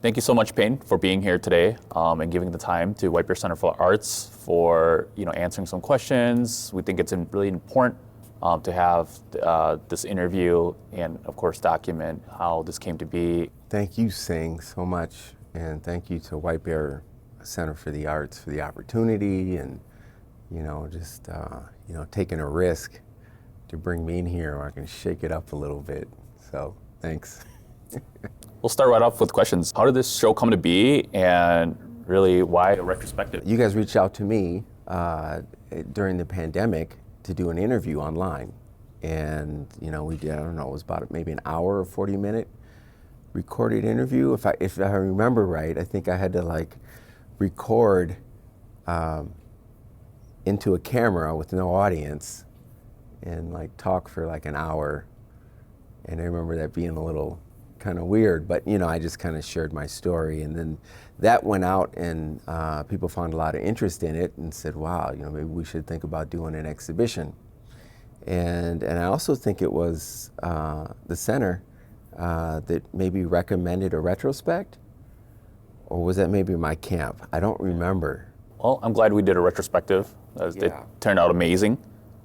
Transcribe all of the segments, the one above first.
Thank you so much, Payne, for being here today and giving the time to White Bear Center for the Arts for answering some questions. We think it's really important to have this interview and, of course, document how this came to be. Thank you, Sieng, so much, and thank you to White Bear Center for the Arts for the opportunity and just taking a risk to bring me in here where I can shake it up a little bit. So thanks. We'll start right off with questions. How did this show come to be, and really why a retrospective? You guys reached out to me during the pandemic to do an interview online. And we did, I don't know, it was about maybe an hour or 40-minute recorded interview. If I remember right, I think I had to record into a camera with no audience and talk for an hour. And I remember that being a little kind of weird, but I just kind of shared my story, and then that went out, and people found a lot of interest in it and said, wow, maybe we should think about doing an exhibition. And I also think it was the center that maybe recommended a retrospect, or was that maybe my camp? I don't remember. Well, I'm glad we did a retrospective. It turned out amazing,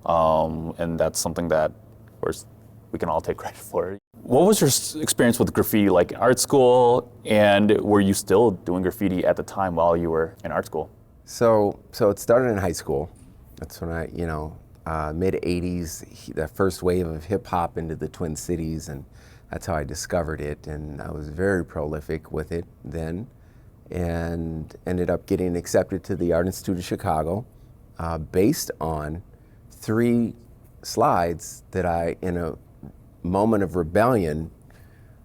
and that's something that, of course, we can all take credit for. What was your experience with graffiti like in art school, and were you still doing graffiti at the time while you were in art school? So it started in high school. That's when I, mid-'80s, the first wave of hip hop into the Twin Cities, and that's how I discovered it. And I was very prolific with it then, and ended up getting accepted to the Art Institute of Chicago based on 3 slides that I, in a moment of rebellion,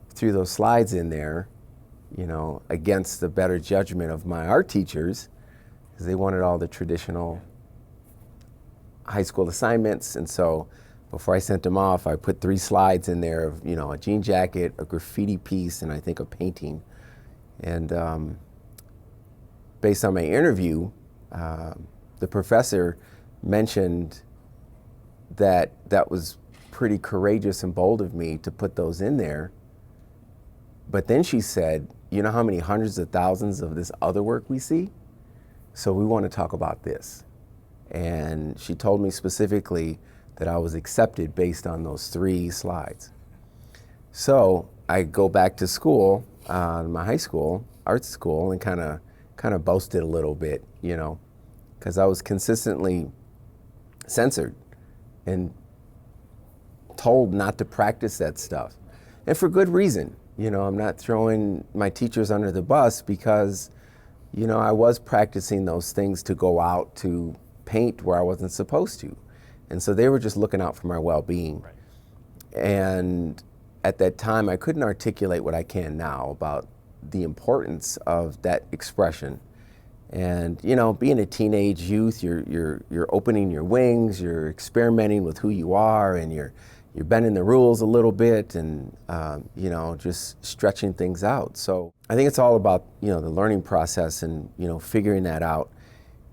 threw those slides in there, against the better judgment of my art teachers, because they wanted all the traditional high school assignments. And so before I sent them off, I put 3 slides in there of, a jean jacket, a graffiti piece, and I think a painting. And based on my interview, the professor mentioned that was pretty courageous and bold of me to put those in there. But then she said, you know how many hundreds of thousands of this other work we see? So we want to talk about this. And she told me specifically that I was accepted based on those 3 slides. So I go back to school, my high school, art school, and kind of boasted a little bit, because I was consistently censored and told not to practice that stuff. And for good reason. I'm not throwing my teachers under the bus, because, I was practicing those things to go out to paint where I wasn't supposed to. And so they were just looking out for my well-being. Right. And at that time, I couldn't articulate what I can now about the importance of that expression. And being a teenage youth, you're opening your wings, you're experimenting with who you are, and you're bending the rules a little bit, and just stretching things out. So I think it's all about the learning process and figuring that out.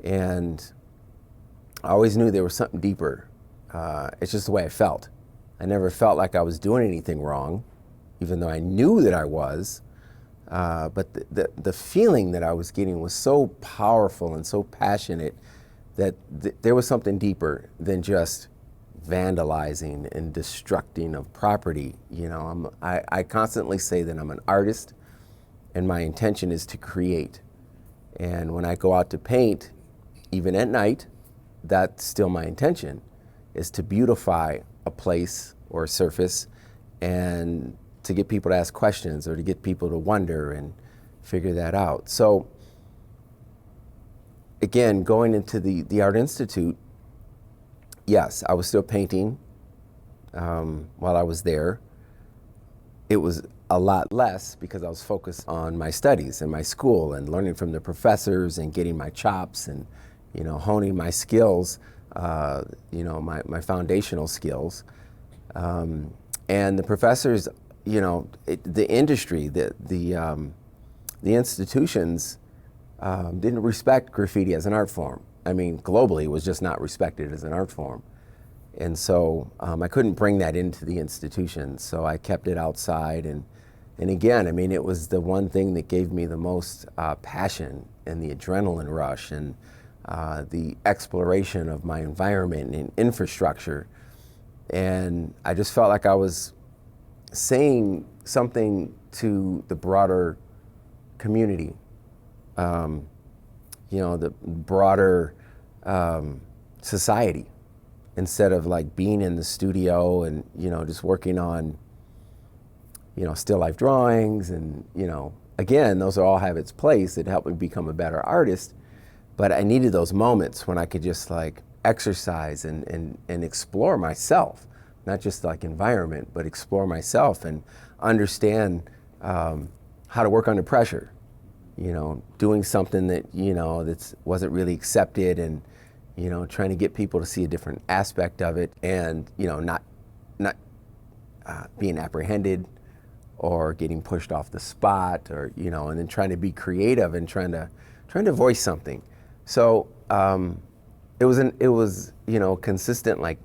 And I always knew there was something deeper. It's just the way I felt. I never felt like I was doing anything wrong, even though I knew that I was. But the feeling that I was getting was so powerful and so passionate that there was something deeper than just vandalizing and destructing of property. I constantly say that I'm an artist, and my intention is to create. And when I go out to paint, even at night, that's still my intention, is to beautify a place or a surface, and to get people to ask questions, or to get people to wonder and figure that out. So again, going into the Art Institute, yes, I was still painting while I was there. It was a lot less because I was focused on my studies and my school and learning from the professors and getting my chops and honing my skills, my foundational skills. And the professors, the industry, the institutions didn't respect graffiti as an art form. I mean, globally, it was just not respected as an art form. And so I couldn't bring that into the institution, so I kept it outside and And again, I mean, it was the one thing that gave me the most passion and the adrenaline rush and the exploration of my environment and infrastructure. And I just felt like I was saying something to the broader community, the broader society, instead of like being in the studio and, just working on, still life drawings. And, again, those all have its place. It helped me become a better artist. But I needed those moments when I could just like exercise and explore myself, not just like environment, but explore myself and understand how to work under pressure. Doing something that, that wasn't really accepted, and, trying to get people to see a different aspect of it, and, not being apprehended or getting pushed off the spot, or, and then trying to be creative and trying to voice something. So it was consistent, like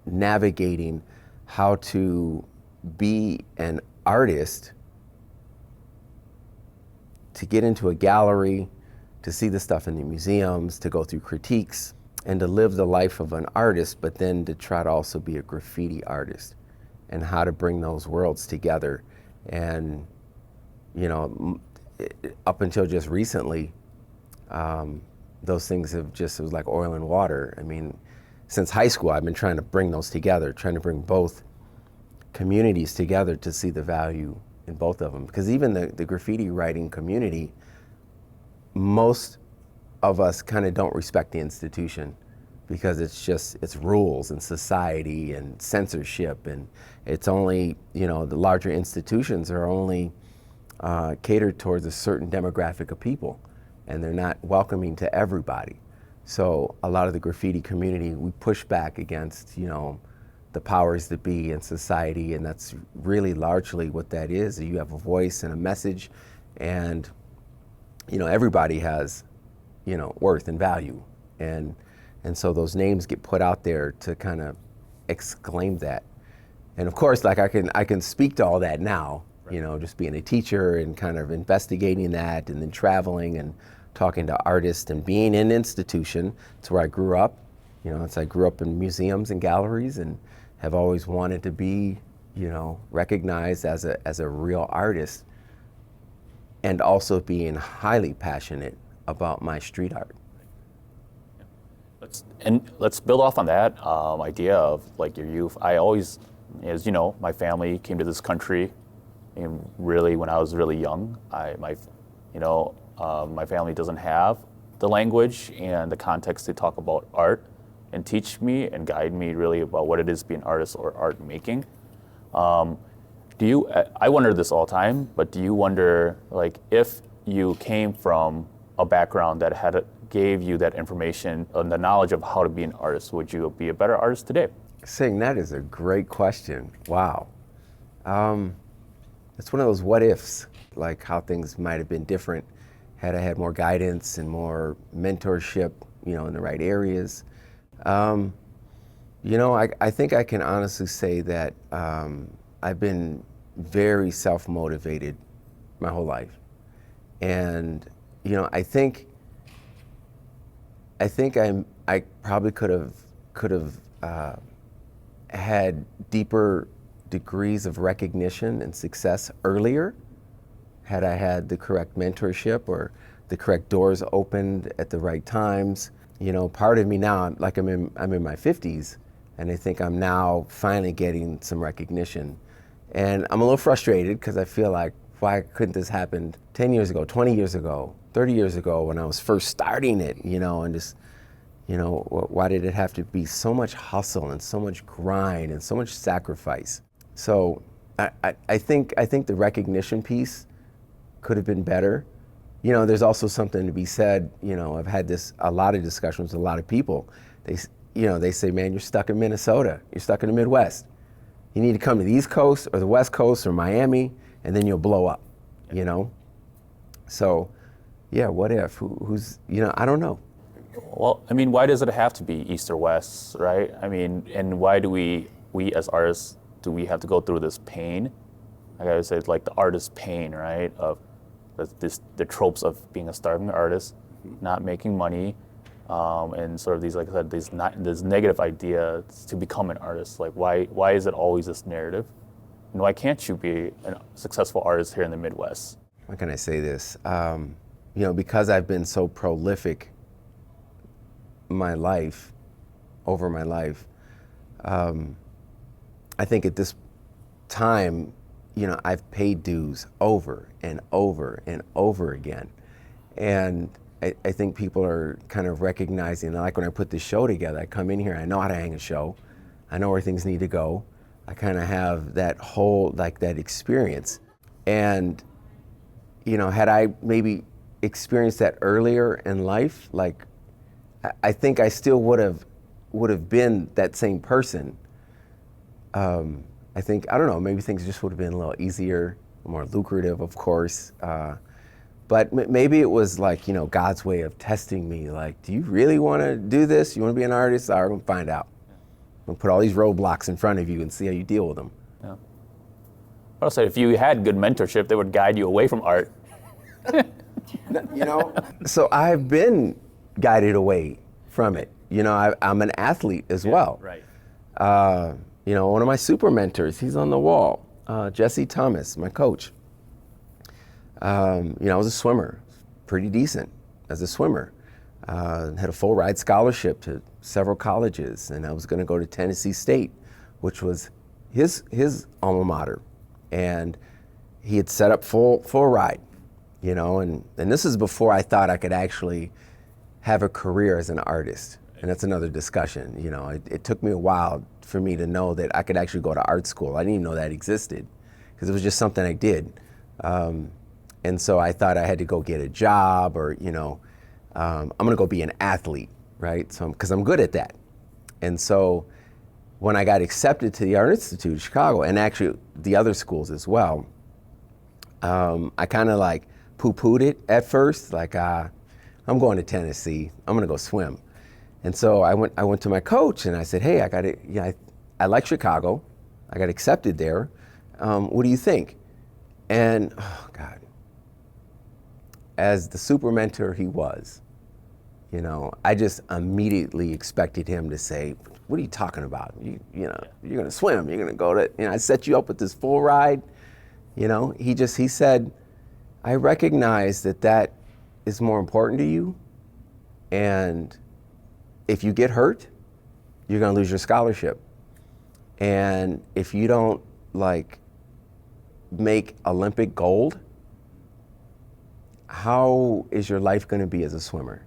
navigating how to be an artist, to get into a gallery, to see the stuff in the museums, to go through critiques, and to live the life of an artist, but then to try to also be a graffiti artist, and how to bring those worlds together. And, up until just recently, those things have just, it was like oil and water. I mean, since high school, I've been trying to bring those together, trying to bring both communities together to see the value in both of them. Because even the graffiti writing community, most of us kind of don't respect the institution, because it's rules and society and censorship, and it's only, the larger institutions are only catered towards a certain demographic of people, and they're not welcoming to everybody. So a lot of the graffiti community, we push back against, the powers that be in society, and that's really largely what that is. You have a voice and a message, and, everybody has, worth and value. And so those names get put out there to kind of exclaim that. And of course, like I can speak to all that now, right. Just being a teacher and kind of investigating that, and then traveling and talking to artists and being in an institution. It's where I grew up. I grew up in museums and galleries, and have always wanted to be, recognized as a real artist, and also being highly passionate about my street art. Let's build off on that idea of like your youth. I always, as you know, my family came to this country, and really when I was really young, my family doesn't have the language and the context to talk about art and teach me and guide me really about what it is to be an artist or art making. I wonder this all the time, but do you wonder, like, if you came from a background that gave you that information and the knowledge of how to be an artist, would you be a better artist today? Sieng, that is a great question. Wow. It's one of those what ifs, like how things might have been different had I had more guidance and more mentorship, in the right areas. I think I can honestly say that I've been very self-motivated my whole life. And, I think I probably could have had deeper degrees of recognition and success earlier had I had the correct mentorship or the correct doors opened at the right times. Part of me now, like I'm in my 50s, and I think I'm now finally getting some recognition. And I'm a little frustrated because I feel like, why couldn't this happen 10 years ago, 20 years ago, 30 years ago when I was first starting it, and just, why did it have to be so much hustle and so much grind and so much sacrifice? So I think the recognition piece could have been better. There's also something to be said, I've had a lot of discussions with a lot of people. They say, man, you're stuck in Minnesota, you're stuck in the Midwest. You need to come to the East Coast or the West Coast or Miami, and then you'll blow up, So, yeah, what if? Who's, I don't know. Well, I mean, why does it have to be East or West, right? I mean, and why do we as artists, do we have to go through this pain? I gotta say, it's like the artist's pain, right? Of the tropes of being a starving artist, not making money, and sort of these, like I said, this negative idea to become an artist. Like, why is it always this narrative? And why can't you be a successful artist here in the Midwest? How can I say this? Because I've been so prolific over my life, I think at this time, I've paid dues over and over and over again. And I think people are kind of recognizing, like when I put this show together, I come in here, I know how to hang a show, I know where things need to go. I kind of have that whole, that experience. And, had I maybe experienced that earlier in life, I think I still would have been that same person. I think, I don't know, maybe things just would have been a little easier, more lucrative, of course. But maybe it was God's way of testing me. Do you really want to do this? You want to be an artist? All right, we're going to find out. I'm going to put all these roadblocks in front of you and see how you deal with them. Yeah. I'll say if you had good mentorship, they would guide you away from art. So I've been guided away from it. I'm an athlete as well. Right. One of my super mentors, he's on the wall, Jesse Thomas, my coach. I was a swimmer, pretty decent as a swimmer. Had a full ride scholarship to several colleges, and I was going to go to Tennessee State, which was his alma mater. And he had set up full ride, and this is before I thought I could actually have a career as an artist. And that's another discussion. It took me a while for me to know that I could actually go to art school. I didn't even know that existed because it was just something I did. And so I thought I had to go get a job or, I'm going to go be an athlete, right? So, because I'm good at that. And so when I got accepted to the Art Institute of Chicago, and actually the other schools as well, I kind of poo-pooed it at first. I'm going to Tennessee. I'm going to go swim. And so I went to my coach and I said, hey, I like Chicago. I got accepted there. What do you think? And, oh God, as the super mentor he was, I just immediately expected him to say, what are you talking about? You're going to swim. You're going to go to, I set you up with this full ride. He said, I recognize that is more important to you. And if you get hurt, you're going to lose your scholarship. And if you don't make Olympic gold, how is your life going to be as a swimmer?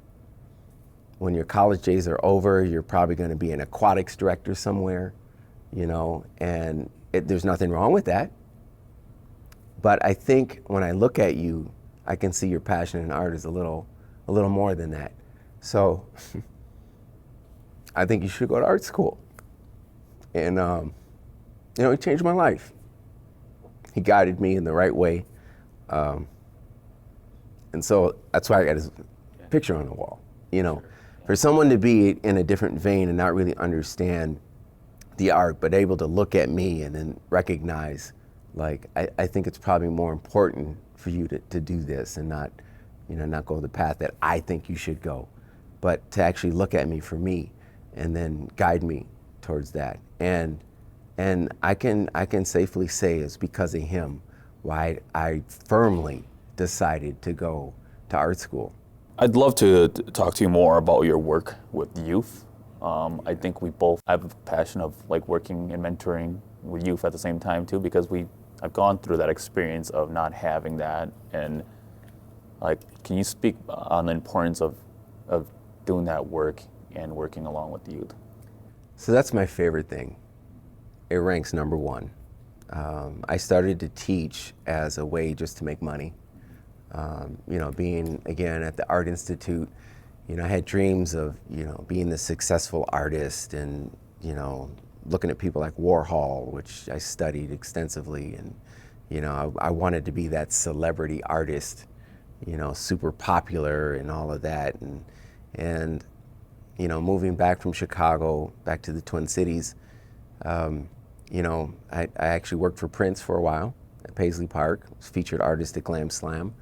When your college days are over, you're probably going to be an aquatics director somewhere, and there's nothing wrong with that. But I think when I look at you, I can see your passion in art is a little more than that. So I think you should go to art school. And, it changed my life. He guided me in the right way. And so that's why I got his picture on the wall. For someone to be in a different vein and not really understand the art, but able to look at me and then recognize, I think it's probably more important for you to do this and not go the path that I think you should go, but to actually look at me for me and then guide me towards that. And I can safely say it's because of him why I firmly decided to go to art school. I'd love to talk to you more about your work with youth. I think we both have a passion of working and mentoring with youth at the same time too, because I've gone through that experience of not having that. And can you speak on the importance of doing that work and working along with the youth? So that's my favorite thing. It ranks number one. I started to teach as a way just to make money. Being again at the Art Institute, I had dreams of, being the successful artist and, looking at people like Warhol, which I studied extensively. And, I wanted to be that celebrity artist, super popular and all of that. And moving back from Chicago, back to the Twin Cities, I actually worked for Prince for a while at Paisley Park, was featured artist at Glam Slam.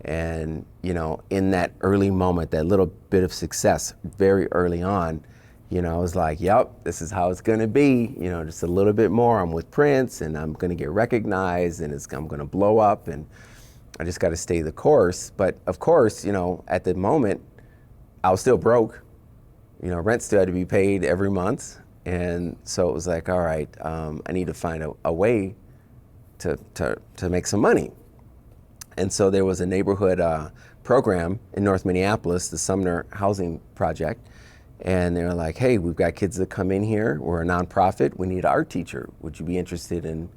And, you know, in that early moment, that little bit of success very early on, you know, I was like, yep, this is how it's gonna be, you know, just a little bit more. I'm with Prince and I'm gonna get recognized and I'm gonna blow up and I just gotta stay the course. But of course, you know, at the moment, I was still broke. You know, rent still had to be paid every month. And so it was like, all right, I need to find a way to make some money. And so there was a neighborhood program in North Minneapolis, the Sumner Housing Project. And they were like, hey, we've got kids that come in here. We're a nonprofit. We need an art teacher. Would you be interested in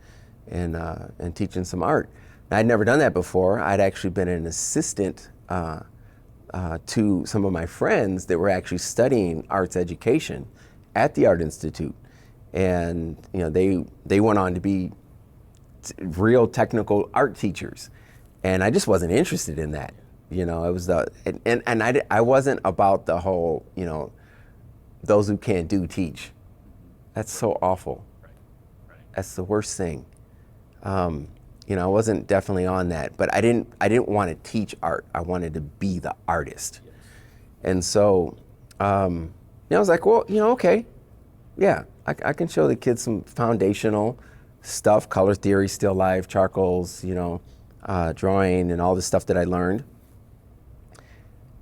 teaching some art? And I'd never done that before. I'd actually been an assistant to some of my friends that were actually studying arts education at the Art Institute. And you know, they went on to be real technical art teachers. And I just wasn't interested in that. You know, it was I wasn't about the whole, you know, those who can't do teach. That's so awful. Right. That's the worst thing. You know, I wasn't definitely on that, but I didn't want to teach art. I wanted to be the artist. Yes. And so, you know, I was like, well, you know, okay, yeah, I can show the kids some foundational stuff, color theory, still life, charcoals, you know, drawing and all the stuff that I learned.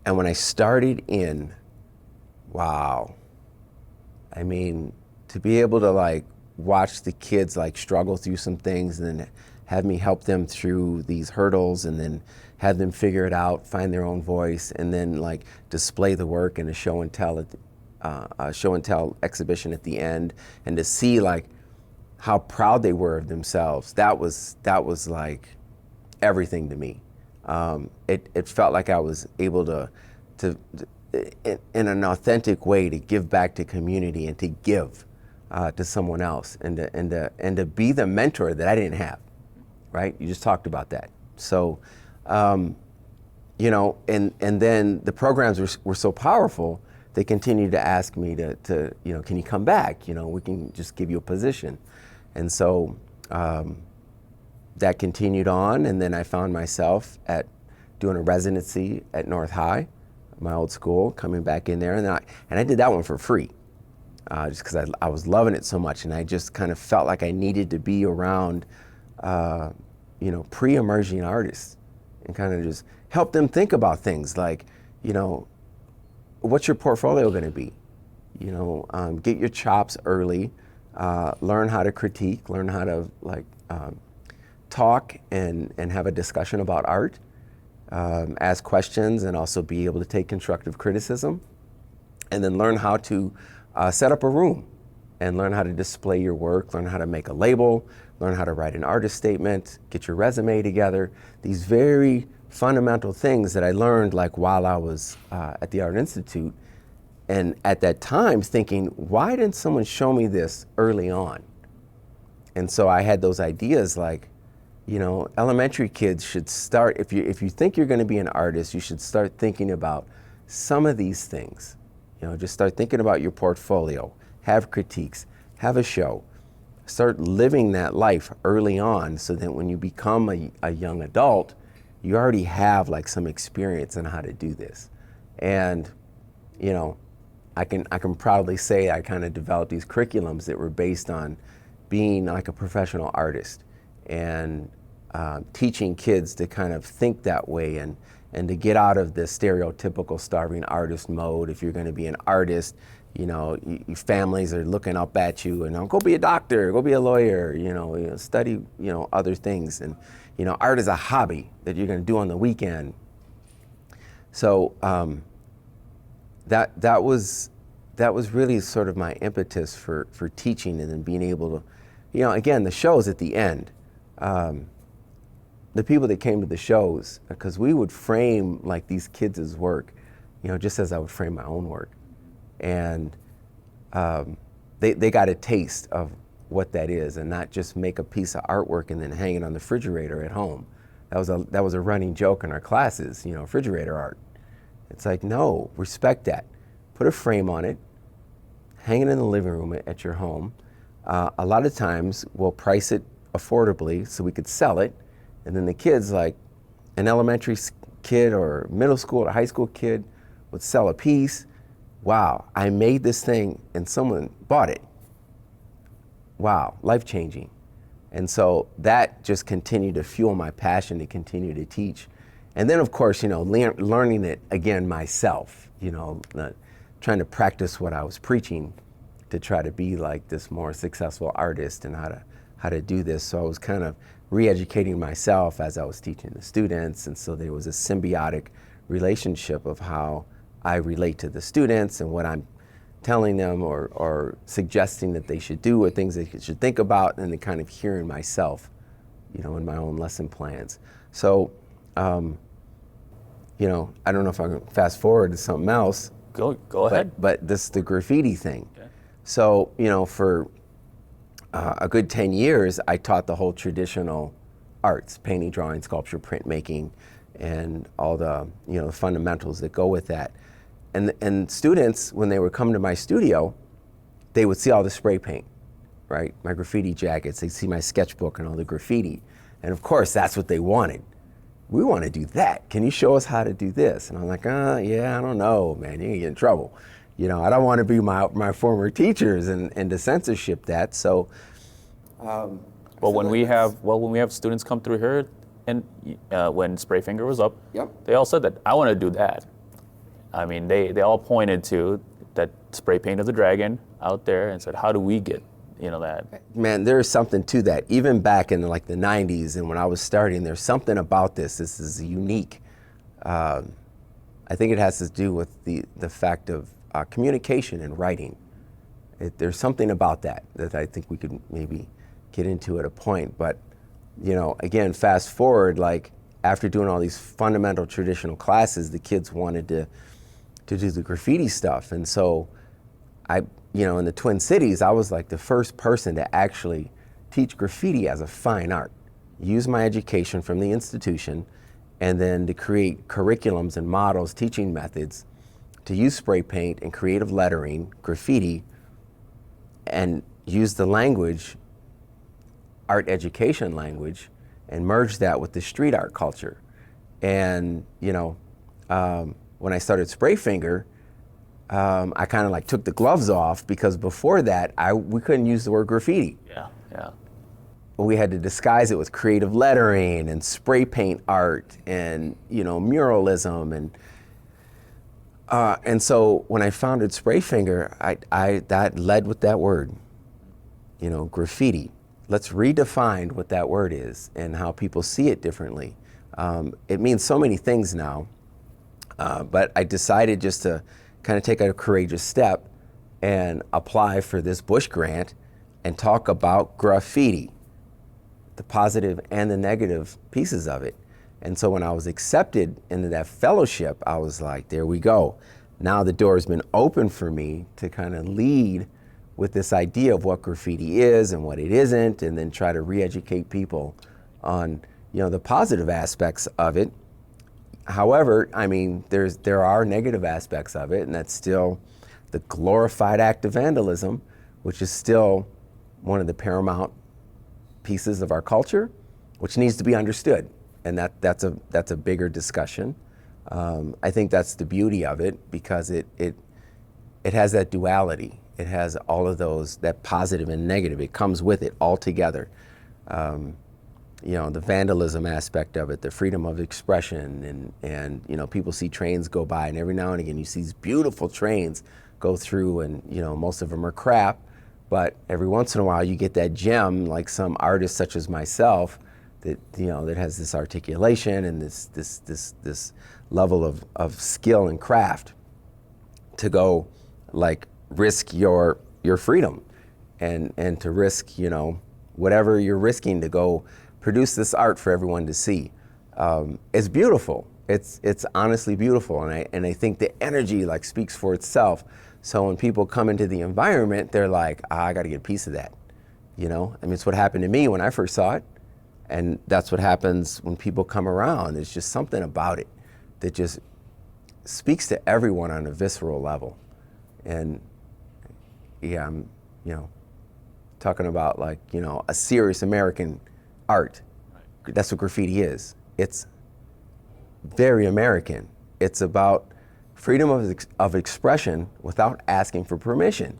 And when I started in, wow, I mean, to be able to like watch the kids like struggle through some things and then have me help them through these hurdles and then have them figure it out, find their own voice, and then like display the work in a show and tell exhibition at the end, and to see like how proud they were of themselves. That was like everything to me. It felt like I was able to in an authentic way to give back to community and to give to someone else and to be the mentor that I didn't have, right? You just talked about that. So, you know, and then the programs were so powerful, they continued to ask me to, you know, can you come back? You know, we can just give you a position. And so that continued on, and then I found myself doing a residency at North High, my old school, coming back in there, and I did that one for free, just because I was loving it so much, and I just kind of felt like I needed to be around, you know, pre-emerging artists, and kind of just help them think about things like, you know, what's your portfolio going to be? You know, get your chops early, learn how to critique, learn how to like talk and have a discussion about art. Ask questions and also be able to take constructive criticism, and then learn how to set up a room and learn how to display your work, learn how to make a label, learn how to write an artist statement, get your resume together. These very fundamental things that I learned like while I was at the Art Institute, and at that time thinking, why didn't someone show me this early on? And so I had those ideas like, you know, elementary kids should start, if you think you're going to be an artist, you should start thinking about some of these things. You know, just start thinking about your portfolio, have critiques, have a show, start living that life early on, so that when you become a young adult, you already have like some experience in how to do this. And, you know, I can proudly say I kind of developed these curriculums that were based on being like a professional artist, and teaching kids to kind of think that way, and to get out of the stereotypical starving artist mode. If you're going to be an artist, you know, your families are looking up at you and go be a doctor, go be a lawyer, you know, study, you know, other things. And, you know, art is a hobby that you're going to do on the weekend. So that was really sort of my impetus for teaching, and then being able to, you know, again, the shows at the end. The people that came to the shows, because we would frame like these kids' work, you know, just as I would frame my own work. And they got a taste of what that is, and not just make a piece of artwork and then hang it on the refrigerator at home. That was a running joke in our classes, you know, refrigerator art. It's like, no, respect that. Put a frame on it, hang it in the living room at your home. A lot of times we'll price it affordably so we could sell it. And then the kids, like an elementary kid or middle school or high school kid, would sell a piece. Wow, I made this thing and someone bought it. Wow, life-changing. And so that just continued to fuel my passion to continue to teach. And then, of course, learning it again myself, trying to practice what I was preaching to try to be like this more successful artist and how to do this. So I was kind of re-educating myself as I was teaching the students. And so there was a symbiotic relationship of how I relate to the students and what I'm telling them or suggesting that they should do or things they should think about, and then kind of hearing myself, in my own lesson plans. So, I don't know if I can fast forward to something else. Go ahead. But this is the graffiti thing. Okay. So, for a good 10 years, I taught the whole traditional arts, painting, drawing, sculpture, printmaking, and all the, the fundamentals that go with that. And students, when they would come to my studio, they would see all the spray paint, right? My graffiti jackets, they'd see my sketchbook and all the graffiti. And of course, that's what they wanted. We want to do that. Can you show us how to do this? And I'm like, yeah, I don't know, man, you're gonna get in trouble. I don't want to be my former teachers and to censorship that. So, when we have students come through here, and when Spray Finger was up, yep, they all said that I want to do that. I mean, they all pointed to that spray paint of the dragon out there and said, how do we get, that? Man, there is something to that. Even back in like the 90s and when I was starting, there's something about this. This is unique. I think it has to do with the fact of communication and writing. There's something about that I think we could maybe get into at a point. But, again, fast forward, like after doing all these fundamental traditional classes, the kids wanted to do the graffiti stuff. And so in the Twin Cities, I was like the first person to actually teach graffiti as a fine art, use my education from the institution, and then to create curriculums and models, teaching methods, to use spray paint and creative lettering, graffiti, and use the language, art education language, and merge that with the street art culture. And, when I started Spray Finger, I kind of like took the gloves off because before that, we couldn't use the word graffiti. Yeah. We had to disguise it with creative lettering and spray paint art and, muralism. And so when I founded Spray Finger, that led with that word, graffiti. Let's redefine what that word is and how people see it differently. It means so many things now. But I decided just to kind of take a courageous step and apply for this Bush grant and talk about graffiti, the positive and the negative pieces of it. And so when I was accepted into that fellowship, I was like, there we go. Now the door has been open for me to kind of lead with this idea of what graffiti is and what it isn't, and then try to re-educate people on, the positive aspects of it. However, I mean, there are negative aspects of it, and that's still the glorified act of vandalism, which is still one of the paramount pieces of our culture, which needs to be understood. And that's a bigger discussion. I think that's the beauty of it, because it has that duality. It has all of those, that positive and negative. It comes with it all together. The vandalism aspect of it, the freedom of expression, and people see trains go by, and every now and again you see these beautiful trains go through, and most of them are crap, but every once in a while you get that gem, like some artist such as myself, that that has this articulation and this level of skill and craft to go like risk your freedom and to risk whatever you're risking to go produce this art for everyone to see. It's beautiful. It's honestly beautiful, and I think the energy like speaks for itself. So when people come into the environment, they're like, I got to get a piece of that. I mean, it's what happened to me when I first saw it, and that's what happens when people come around. There's just something about it that just speaks to everyone on a visceral level, and yeah, talking about like, you know, a serious American art. Right. That's what graffiti is. It's very American. It's about freedom of expression without asking for permission.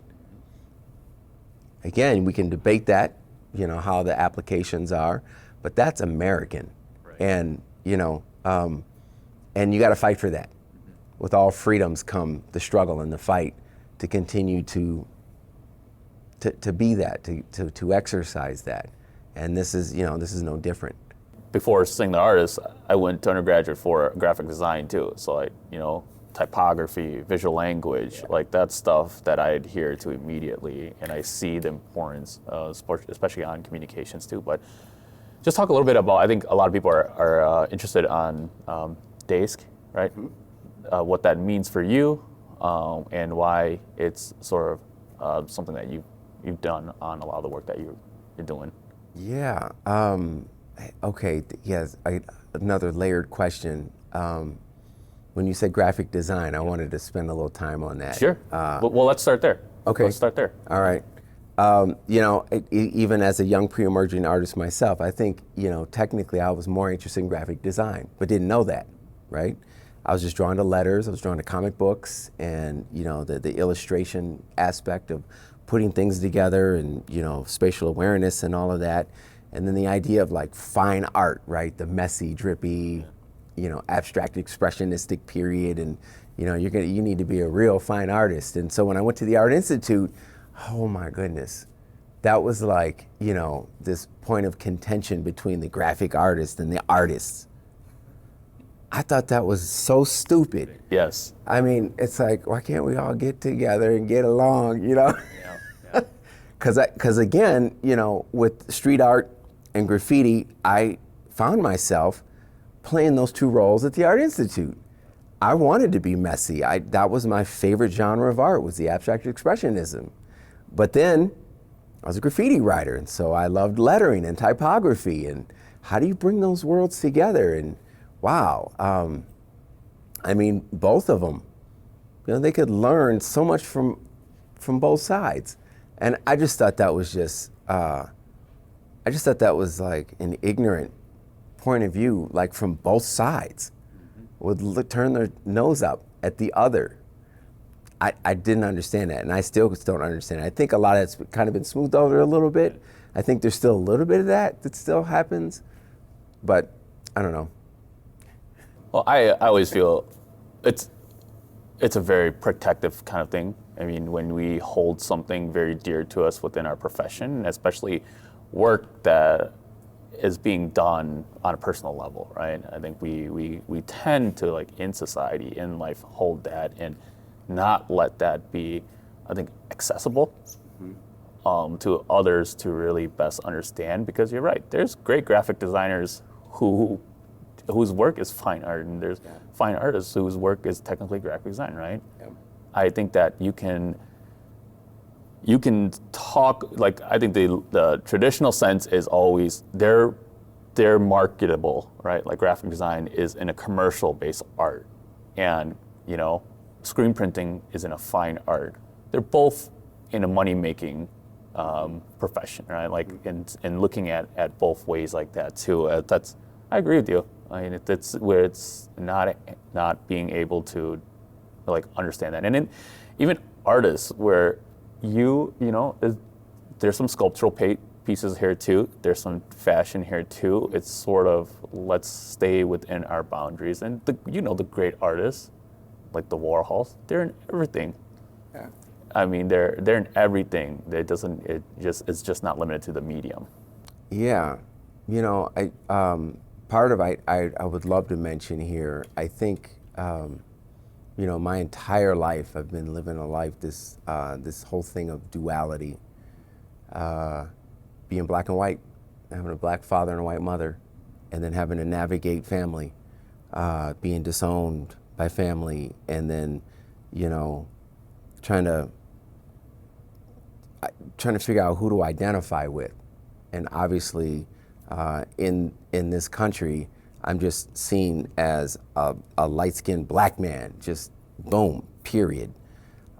Again, we can debate that, you know, how the applications are, but that's American. Right. And, you know, and you got to fight for that. Mm-hmm. With all freedoms come the struggle and the fight to continue to be that, to exercise that. And this is, you know, this is no different. Before Sieng the artist, I went to undergraduate for graphic design too. So like, you know, typography, visual language, like that's stuff that I adhere to immediately, and I see the importance, especially on communications too. But just talk a little bit about, I think a lot of people are interested on DASC, right? Mm-hmm. What that means for you, and why it's sort of something that you've done on a lot of the work that you're doing. Yeah. Okay. Yes. Another layered question. When you said graphic design, I wanted to spend a little time on that. Sure. Well, let's start there. Okay. Let's start there. All right. You know, even as a young pre-emerging artist myself, I think, you know, technically I was more interested in graphic design, but didn't know that, right? I was just drawn to letters, I was drawn to comic books, and, you know, the illustration aspect of putting things together and, you know, spatial awareness and all of that. And then the idea of like fine art, right? The messy, drippy, you know, abstract expressionistic period, and you know, you need to be a real fine artist. And so when I went to the Art Institute, oh my goodness, that was like, you know, this point of contention between the graphic artist and the artists. I thought that was so stupid. Yes. I mean, it's like, why can't we all get together and get along, you know? Yeah. Because again, you know, with street art and graffiti, I found myself playing those two roles at the Art Institute. I wanted to be messy. That was my favorite genre of art, was the abstract expressionism. But then I was a graffiti writer, and so I loved lettering and typography, and how do you bring those worlds together? And wow, I mean, both of them, you know, they could learn so much from both sides. And I just thought that was just, I just thought that was like an ignorant point of view, like from both sides, would turn their nose up at the other. I didn't understand that, and I still don't understand it. I think a lot of that's kind of been smoothed over a little bit. I think there's still a little bit of that still happens, but I don't know. Well, I always feel it's a very protective kind of thing. I mean, when we hold something very dear to us within our profession, especially work that is being done on a personal level, right? I think we tend to, like, in society, in life, hold that and not let that be, I think, accessible to others to really best understand. Because you're right, there's great graphic designers whose work is fine art, and there's fine artists whose work is technically graphic design, right? Yep. I think that you can talk, like, I think the traditional sense is always they're marketable, right? Like graphic design is in a commercial based art, and, you know, screen printing is in a fine art. They're both in a money making profession, right? Like, in looking at both ways like that too. I agree with you. I mean, it's where it's not being able to, like, understand that. And then even artists, where you know, there's some sculptural pieces here too. There's some fashion here too. It's sort of, let's stay within our boundaries. And the great artists, like the Warhols, they're in everything. Yeah. I mean, they're in everything. It's just not limited to the medium. Yeah, you know, part of I would love to mention here, I think, you know, my entire life I've been living a life, this whole thing of duality, being black and white, having a black father and a white mother, and then having to navigate family, being disowned by family, and then, you know, trying to figure out who to identify with. And obviously, in this country, I'm just seen as a light-skinned black man, just boom, period.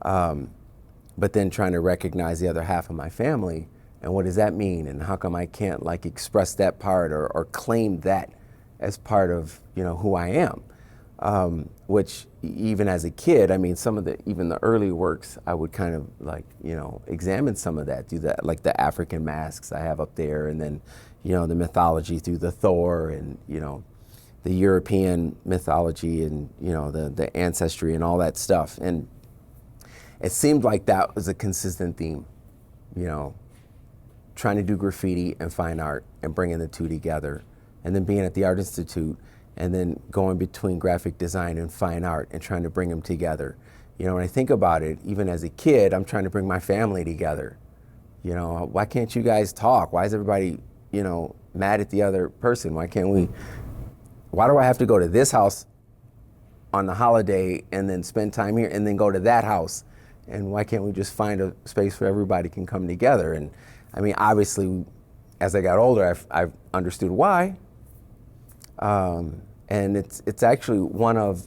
But then trying to recognize the other half of my family And what does that mean? And how come I can't like express that part or claim that as part of, you know, who I am? Which even as a kid, I mean, even the early works, I would kind of like, you know, examine some of that, do that, like the African masks I have up there, and then, you know, the mythology through the Thor, and, you know, the European mythology, and, you know, the ancestry and all that stuff. And it seemed like that was a consistent theme, you know, trying to do graffiti and fine art and bringing the two together, and then being at the Art Institute, and then going between graphic design and fine art and trying to bring them together. You know, when I think about it, even as a kid, I'm trying to bring my family together. You know, why can't you guys talk? Why is everybody, you know, mad at the other person? Why do I have to go to this house on the holiday and then spend time here and then go to that house? And why can't we just find a space where everybody can come together? And I mean, obviously, as I got older, I've understood why. And it's actually one of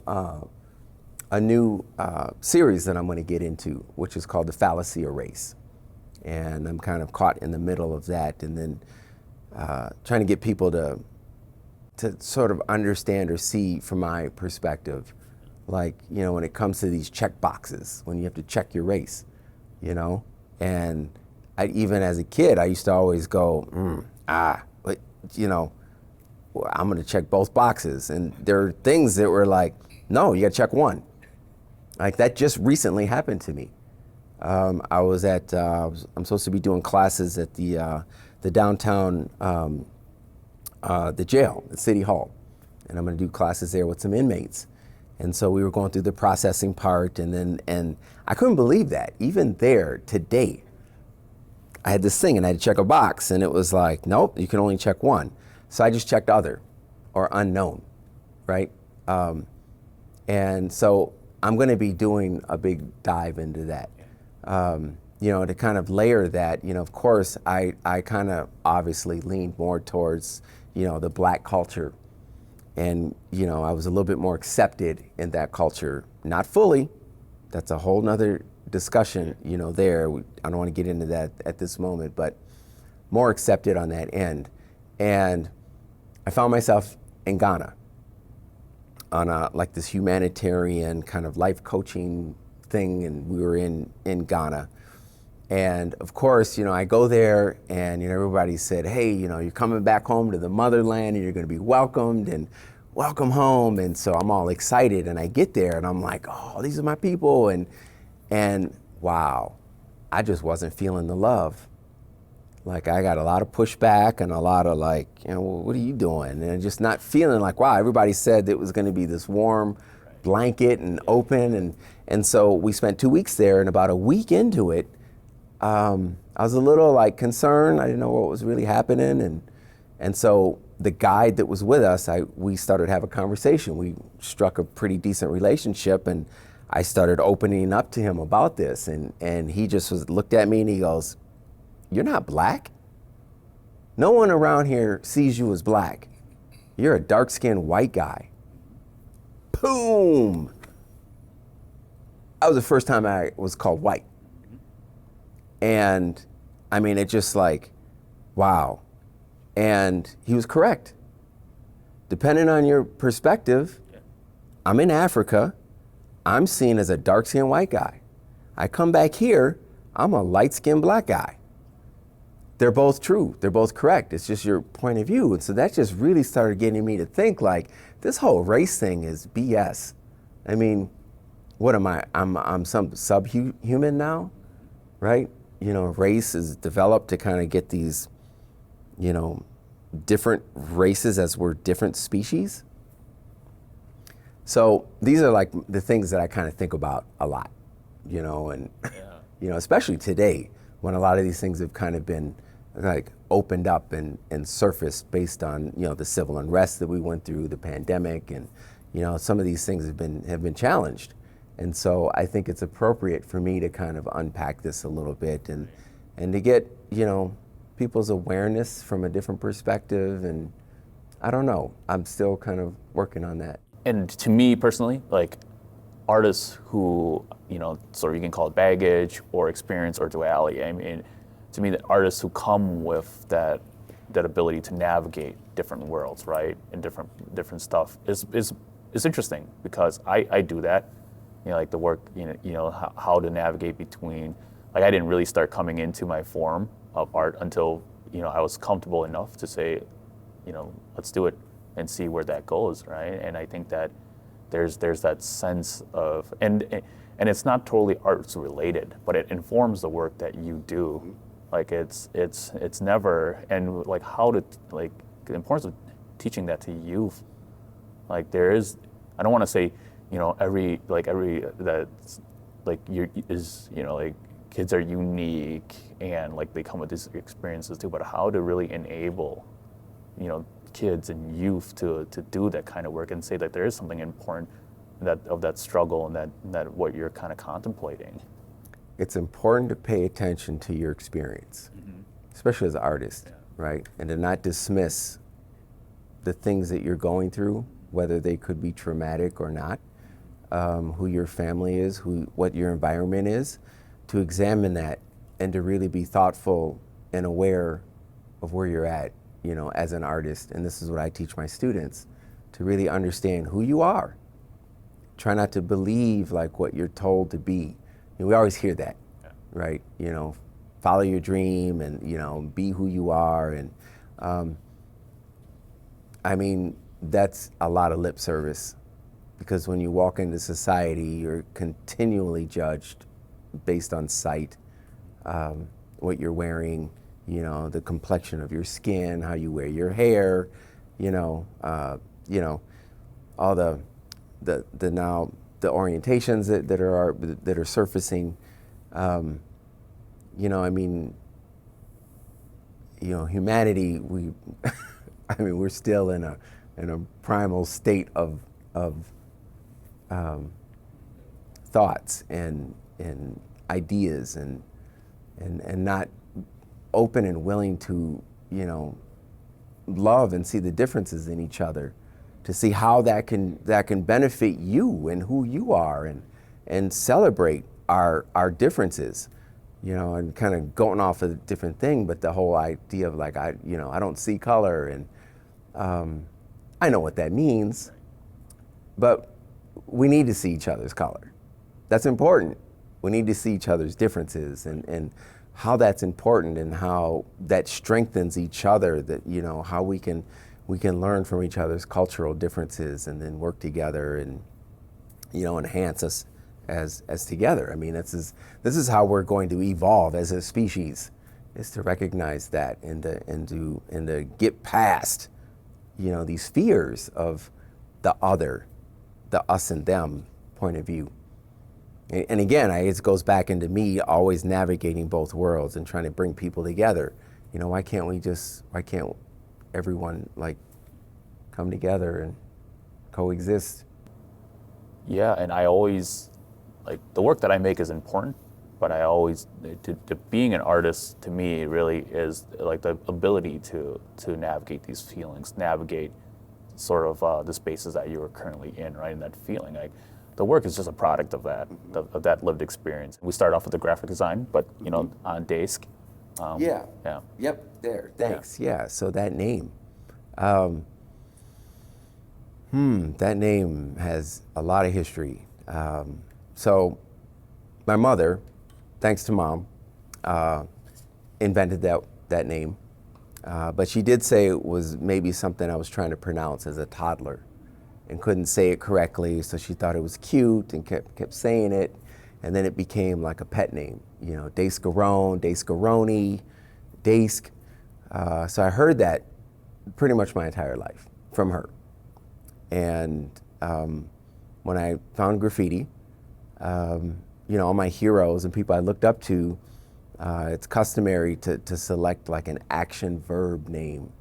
a new series that I'm going to get into, which is called The Fallacy of Race. And I'm kind of caught in the middle of that, and then trying to get people to sort of understand or see from my perspective, like, you know, when it comes to these check boxes, when you have to check your race, you know. And even as a kid, I used to always go, but, you know, I'm going to check both boxes. And there are things that were like, no, you got to check one. Like that just recently happened to me. I'm supposed to be doing classes at the downtown, the jail, the City Hall. And I'm going to do classes there with some inmates. And so we were going through the processing part, and I couldn't believe that. Even there today, I had this thing and I had to check a box, and it was like, nope, you can only check one. So I just checked other or unknown, right? And so I'm going to be doing a big dive into that. You know, to kind of layer that, you know, of course, I kind of obviously leaned more towards, you know, the Black culture. And, you know, I was a little bit more accepted in that culture. Not fully. That's a whole nother discussion, you know, there. I don't want to get into that at this moment, but more accepted on that end. And I found myself in Ghana on like this humanitarian kind of life coaching thing, and we were in Ghana. And of course, you know, I go there, and, you know, everybody said, hey, you know, you're coming back home to the motherland, and you're going to be welcomed, and welcome home. And so I'm all excited, and I get there, and I'm like, oh, these are my people. And wow, I just wasn't feeling the love. Like, I got a lot of pushback and a lot of like, you know, well, what are you doing? And just not feeling like, wow, everybody said it was going to be this warm blanket and open. And so we spent 2 weeks there, and about a week into it, I was a little like concerned. I didn't know what was really happening. And so the guide that was with us, we started to have a conversation. We struck a pretty decent relationship, and I started opening up to him about this. And he just looked at me and he goes, you're not Black? No one around here sees you as Black. You're a dark-skinned white guy. Boom! That was the first time I was called white. And I mean, it just like, wow. And he was correct. Depending on your perspective, I'm in Africa, I'm seen as a dark-skinned white guy. I come back here, I'm a light-skinned Black guy. They're both true, they're both correct. It's just your point of view. And so that just really started getting me to think like, this whole race thing is BS. I mean, what am I? I'm some subhuman now, right? You know, race is developed to kind of get these, you know, different races as we're different species. So these are like the things that I kind of think about a lot, you know, and, you know, especially today when a lot of these things have kind of been like opened up and surfaced based on, you know, the civil unrest that we went through, the pandemic, and, you know, some of these things have been challenged. And so I think it's appropriate for me to kind of unpack this a little bit and to get, you know, people's awareness from a different perspective. And I don't know, I'm still kind of working on that. And to me personally, like artists who, you know, sort of you can call it baggage or experience or duality. I mean, to me, the artists who come with that ability to navigate different worlds, right, and different stuff is interesting, because I do that. Like the work, how to navigate between, like I didn't really start coming into my form of art until, I was comfortable enough to say, let's do it and see where that goes, right? And I think that there's that sense of, and it's not totally arts related, but it informs the work that you do. Like it's never, and like how to, like the importance of teaching that to youth. Like there is, I don't want to say, every that's like like kids are unique and like they come with these experiences too, but how to really enable, kids and youth to do that kind of work and say that there is something important of that struggle and that what you're kind of contemplating. It's important to pay attention to your experience, especially as an artist, right? And to not dismiss the things that you're going through, whether they could be traumatic or not, who your family is, what your environment is, to examine that and to really be thoughtful and aware of where you're at, as an artist. And this is what I teach my students, to really understand who you are. Try not to believe like what you're told to be. We always hear that, right? Follow your dream and, be who you are. And I mean, that's a lot of lip service, because when you walk into society, you're continually judged based on sight, what you're wearing, the complexion of your skin, how you wear your hair, all the now the orientations that are surfacing. I mean, humanity, we're still in a primal state of thoughts and ideas and not open and willing to, love and see the differences in each other, to see how that can benefit you and who you are, and celebrate our differences, and kind of going off of a different thing, but the whole idea of like, I don't see color, and I know what that means, but we need to see each other's color. That's important. We need to see each other's differences and how that's important, and how that strengthens each other, that, how we can learn from each other's cultural differences and then work together and, enhance us as together. I mean, this is how we're going to evolve as a species, is to recognize that and to get past, these fears of the other, the us and them point of view. And again, it goes back into me always navigating both worlds and trying to bring people together. Why can't everyone like come together and coexist? Yeah, and I always, like, the work that I make is important, but I always, to being an artist to me really is like the ability to navigate these feelings, navigate sort of the spaces that you are currently in, right? And that feeling, like the work is just a product of that, of that lived experience. We started off with the graphic design, but on Dask. Yeah. Yep. There. Thanks. Yeah. So that name, that name has a lot of history. So my mother, thanks to Mom, invented that name. But she did say it was maybe something I was trying to pronounce as a toddler and couldn't say it correctly, so she thought it was cute and kept saying it, and then it became like a pet name, Daskarone, Daskaroni, Dask. So I heard that pretty much my entire life from her. And when I found graffiti, all my heroes and people I looked up to, it's customary to select like an action verb name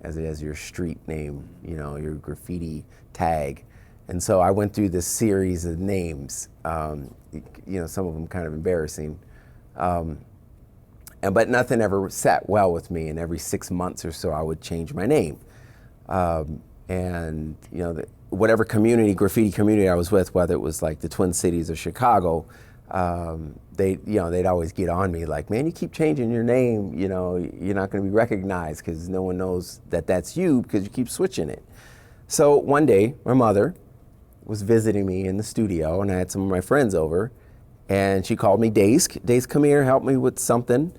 as your street name, your graffiti tag. And so I went through this series of names, some of them kind of embarrassing, but nothing ever sat well with me. And every 6 months or so, I would change my name. Whatever graffiti community I was with, whether it was like the Twin Cities or Chicago, they'd always get on me like, man, you keep changing your name, you're not going to be recognized because no one knows that that's you because you keep switching it. So one day, my mother was visiting me in the studio, and I had some of my friends over, and she called me Dask. Dask, come here, help me with something.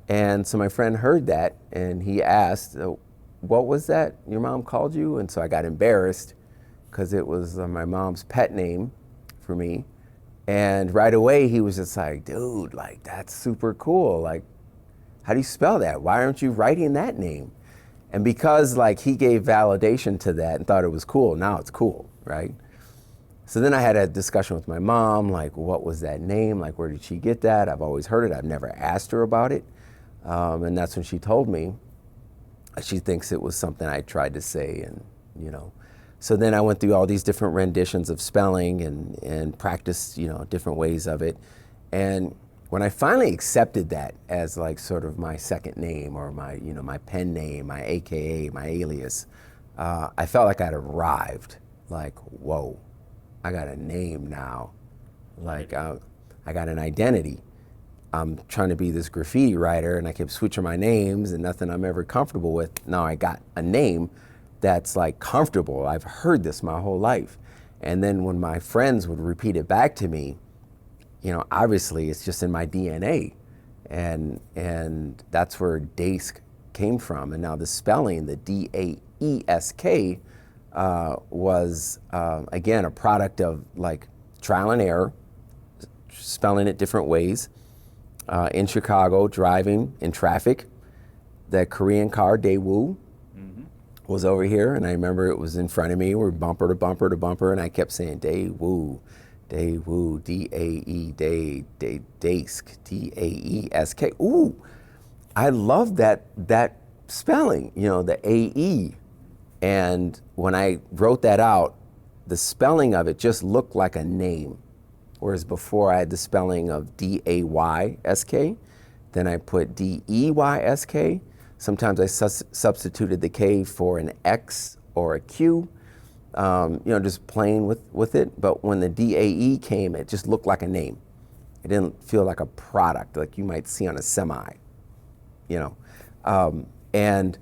And so my friend heard that, and he asked, what was that your mom called you? And so I got embarrassed because it was my mom's pet name for me. And right away he was just like, dude, like that's super cool. Like, how do you spell that? Why aren't you writing that name? And because like he gave validation to that and thought it was cool, now it's cool, right? So then I had a discussion with my mom, like what was that name? Like where did she get that? I've always heard it, I've never asked her about it. And that's when she told me. She thinks it was something I tried to say, and So then I went through all these different renditions of spelling and practiced, different ways of it. And when I finally accepted that as like sort of my second name or my, my pen name, my AKA, my alias, I felt like I'd arrived. Like, whoa, I got a name now. Like, I got an identity. I'm trying to be this graffiti writer, and I kept switching my names and nothing I'm ever comfortable with. Now I got a name that's like comfortable. I've heard this my whole life. And then when my friends would repeat it back to me, obviously it's just in my DNA. And that's where Dask came from. And now the spelling, the D-A-E-S-K, was, again, a product of like trial and error, spelling it different ways. In Chicago, driving in traffic, that Korean car, Daewoo, was over here, and I remember it was in front of me. We're bumper to bumper to bumper, and I kept saying Daewoo, Daewoo, D-A-E, Dask, D-A-E-S-K. Ooh, I love that spelling, the A-E. And when I wrote that out, the spelling of it just looked like a name. Whereas before I had the spelling of D-A-Y-S-K, then I put D-E-Y-S-K. Sometimes I substituted the K for an X or a Q, just playing with it. But when the D-A-E came, it just looked like a name. It didn't feel like a product like you might see on a semi, And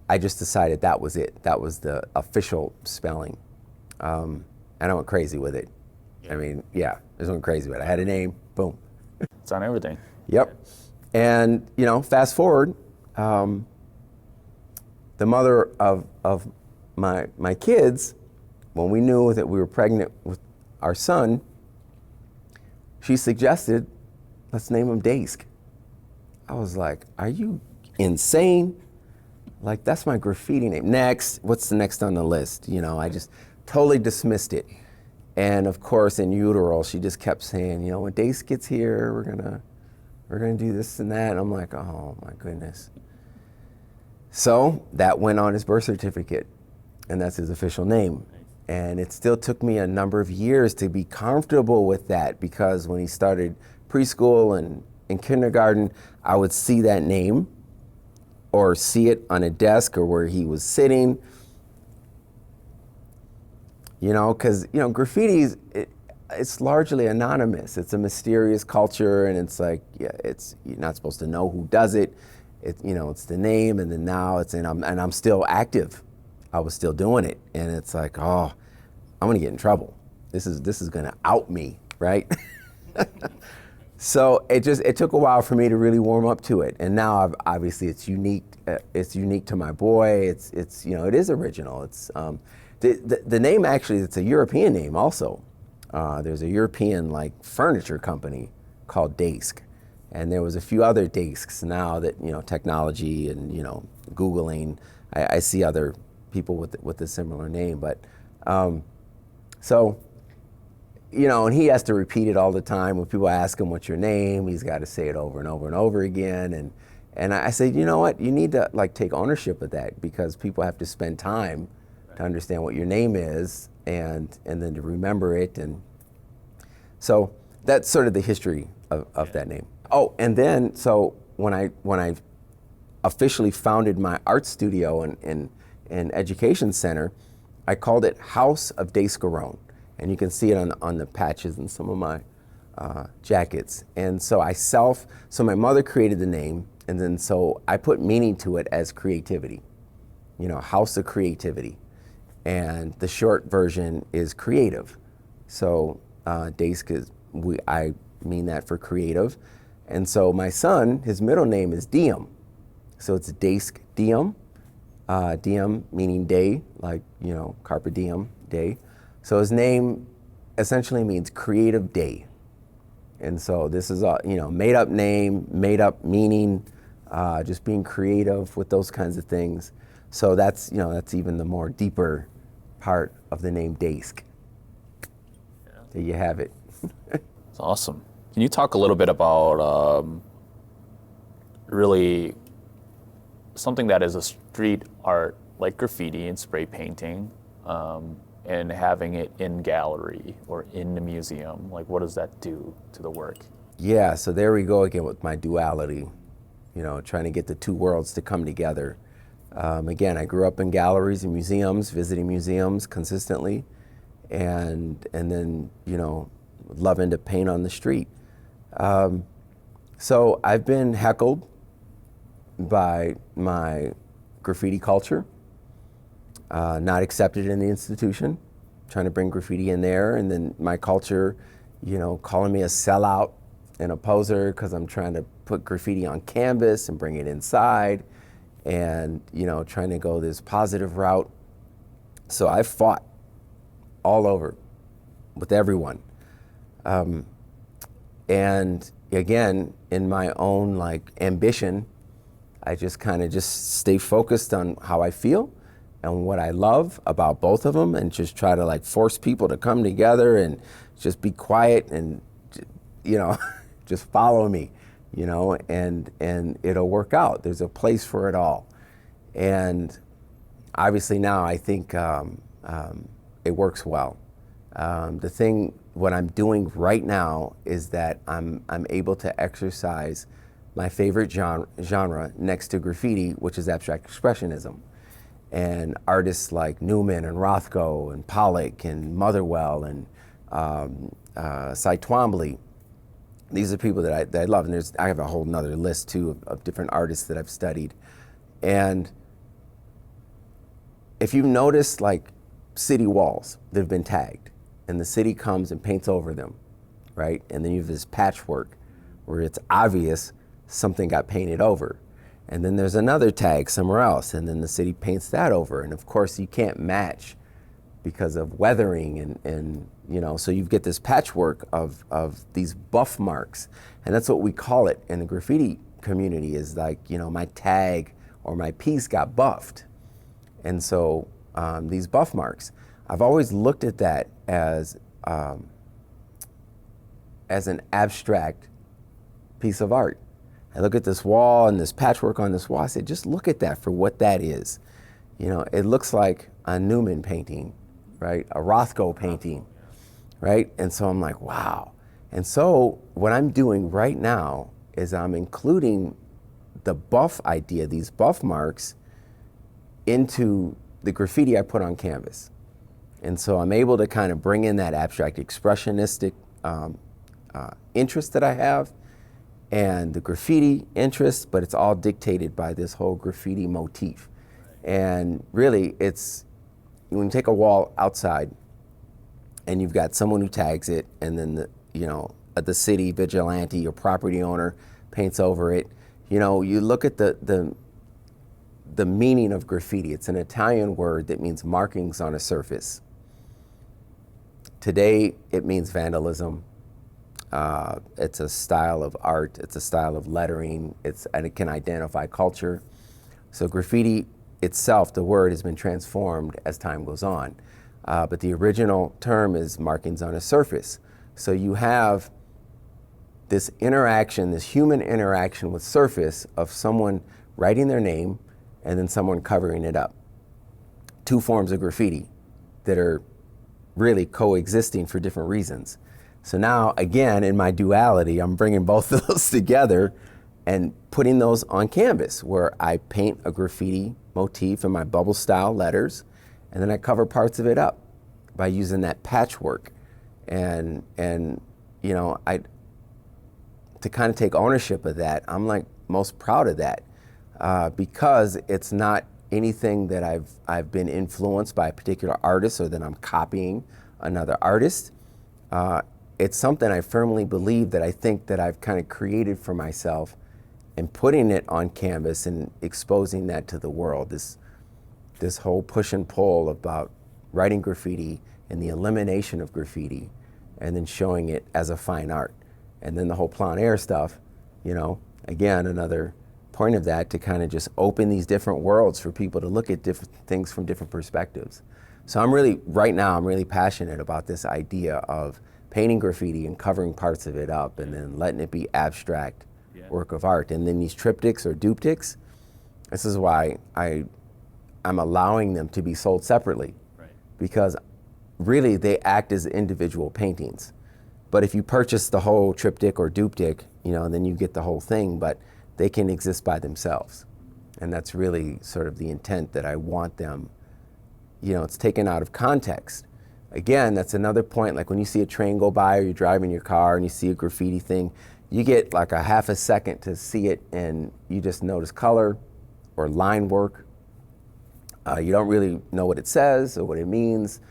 I just decided that was it. That was the official spelling. And I went crazy with it. I mean, I just went crazy with it. I had a name, boom. It's on everything. Yep. And, fast forward, the mother of my kids, when we knew that we were pregnant with our son, she suggested, let's name him Dask. I was like, are you insane? Like, that's my graffiti name. Next, what's the next on the list? I just totally dismissed it. And of course, in utero, she just kept saying, when Dask gets here, we're gonna do this and that. And I'm like, oh my goodness. So that went on his birth certificate, and that's his official name. And it still took me a number of years to be comfortable with that, because when he started preschool and in kindergarten, I would see that name or see it on a desk or where he was sitting. Because, graffiti, it's largely anonymous. It's a mysterious culture, and it's like, you're not supposed to know who does it. It's the name, and then now I'm still active. I was still doing it, and it's like, oh, I'm gonna get in trouble. This is gonna out me, right? So it took a while for me to really warm up to it, and now obviously it's unique. It's unique to my boy. It is original. It's the name, actually, it's a European name also. There's a European furniture company called Dask, and there was a few other Dasks now that technology and Googling. I see other people with a similar name, but so and he has to repeat it all the time. When people ask him what's your name, he's got to say it over and over and over again. And I said, you know what, you need to take ownership of that, because people have to spend time to understand what your name is, and then to remember it. And so that's sort of the history of that name. Oh, and then so when I officially founded my art studio and education center, I called it House of Dask. And you can see it on the patches and some of my jackets. And so so my mother created the name, and then so I put meaning to it as creativity, House of Creativity. And the short version is creative. So Daisk I mean that for creative. And so my son, his middle name is Diem. So it's Daisk Diem. Diem meaning day, like, carpe diem, day. So his name essentially means creative day. And so this is a, made up name, made up meaning, just being creative with those kinds of things. So that's, that's even the more deeper part of the name Daisk. Yeah. There you have it. It's awesome. Can you talk a little bit about really something that is a street art like graffiti and spray painting, and having it in gallery or in the museum? Like, what does that do to the work? Yeah, so there we go again with my duality, trying to get the two worlds to come together. Again, I grew up in galleries and museums, visiting museums consistently, and then, loving to paint on the street. So I've been heckled by my graffiti culture, not accepted in the institution, trying to bring graffiti in there, and then my culture, calling me a sellout and a poser because I'm trying to put graffiti on canvas and bring it inside, and trying to go this positive route. So I've fought all over with everyone. And again, in my own ambition, I just kind of stay focused on how I feel and what I love about both of them, and just try to force people to come together and just be quiet and, just follow me, and it'll work out. There's a place for it all. And obviously now I think it works well. What I'm doing right now is that I'm able to exercise my favorite genre next to graffiti, which is abstract expressionism. And artists like Newman and Rothko and Pollock and Motherwell and Cy Twombly, these are people that I love. And I have a whole nother list too of different artists that I've studied. And if you've noticed city walls that have been tagged, and the city comes and paints over them, right? And then you have this patchwork where it's obvious something got painted over. And then there's another tag somewhere else, and then the city paints that over. And of course you can't match because of weathering and so you get this patchwork of these buff marks. And that's what we call it in the graffiti community, is my tag or my piece got buffed. And so these buff marks, I've always looked at that as an abstract piece of art. I look at this wall and this patchwork on this wall, I say, just look at that for what that is. It looks like a Newman painting, right? A Rothko painting, right? And so I'm like, wow. And so what I'm doing right now is I'm including the buff idea, these buff marks, into the graffiti I put on canvas. And so I'm able to kind of bring in that abstract expressionistic interest that I have, and the graffiti interest, but it's all dictated by this whole graffiti motif. And really, it's when you take a wall outside and you've got someone who tags it, and then the city vigilante or property owner paints over it. You look at the meaning of graffiti. It's an Italian word that means markings on a surface. Today, it means vandalism. It's a style of art. It's a style of lettering. And it can identify culture. So graffiti itself, the word, has been transformed as time goes on. But the original term is markings on a surface. So you have this interaction, this human interaction with surface of someone writing their name and then someone covering it up. Two forms of graffiti that are really coexisting for different reasons. So now, again, in my duality, I'm bringing both of those together and putting those on canvas, where I paint a graffiti motif in my bubble style letters, and then I cover parts of it up by using that patchwork. And I to kind of take ownership of that, I'm like most proud of that because it's not anything that I've been influenced by a particular artist or that I'm copying another artist. It's something I firmly believe that I think that I've kind of created for myself and putting it on canvas and exposing that to the world. This whole push and pull about writing graffiti and the elimination of graffiti and then showing it as a fine art. And then the whole plein air stuff, again, another point of that to kind of just open these different worlds for people to look at different things from different perspectives. So right now, I'm really passionate about this idea of painting graffiti and covering parts of it up and then letting it be abstract work of art. And then these triptychs or duptychs, this is why I'm allowing them to be sold separately, because really they act as individual paintings. But if you purchase the whole triptych or duptych, then you get the whole thing, but they can exist by themselves. And that's really sort of the intent, that I want them, it's taken out of context. Again, that's another point, like when you see a train go by or you're driving your car and you see a graffiti thing, you get like a half a second to see it and you just notice color or line work. You don't really know what it says or what it means.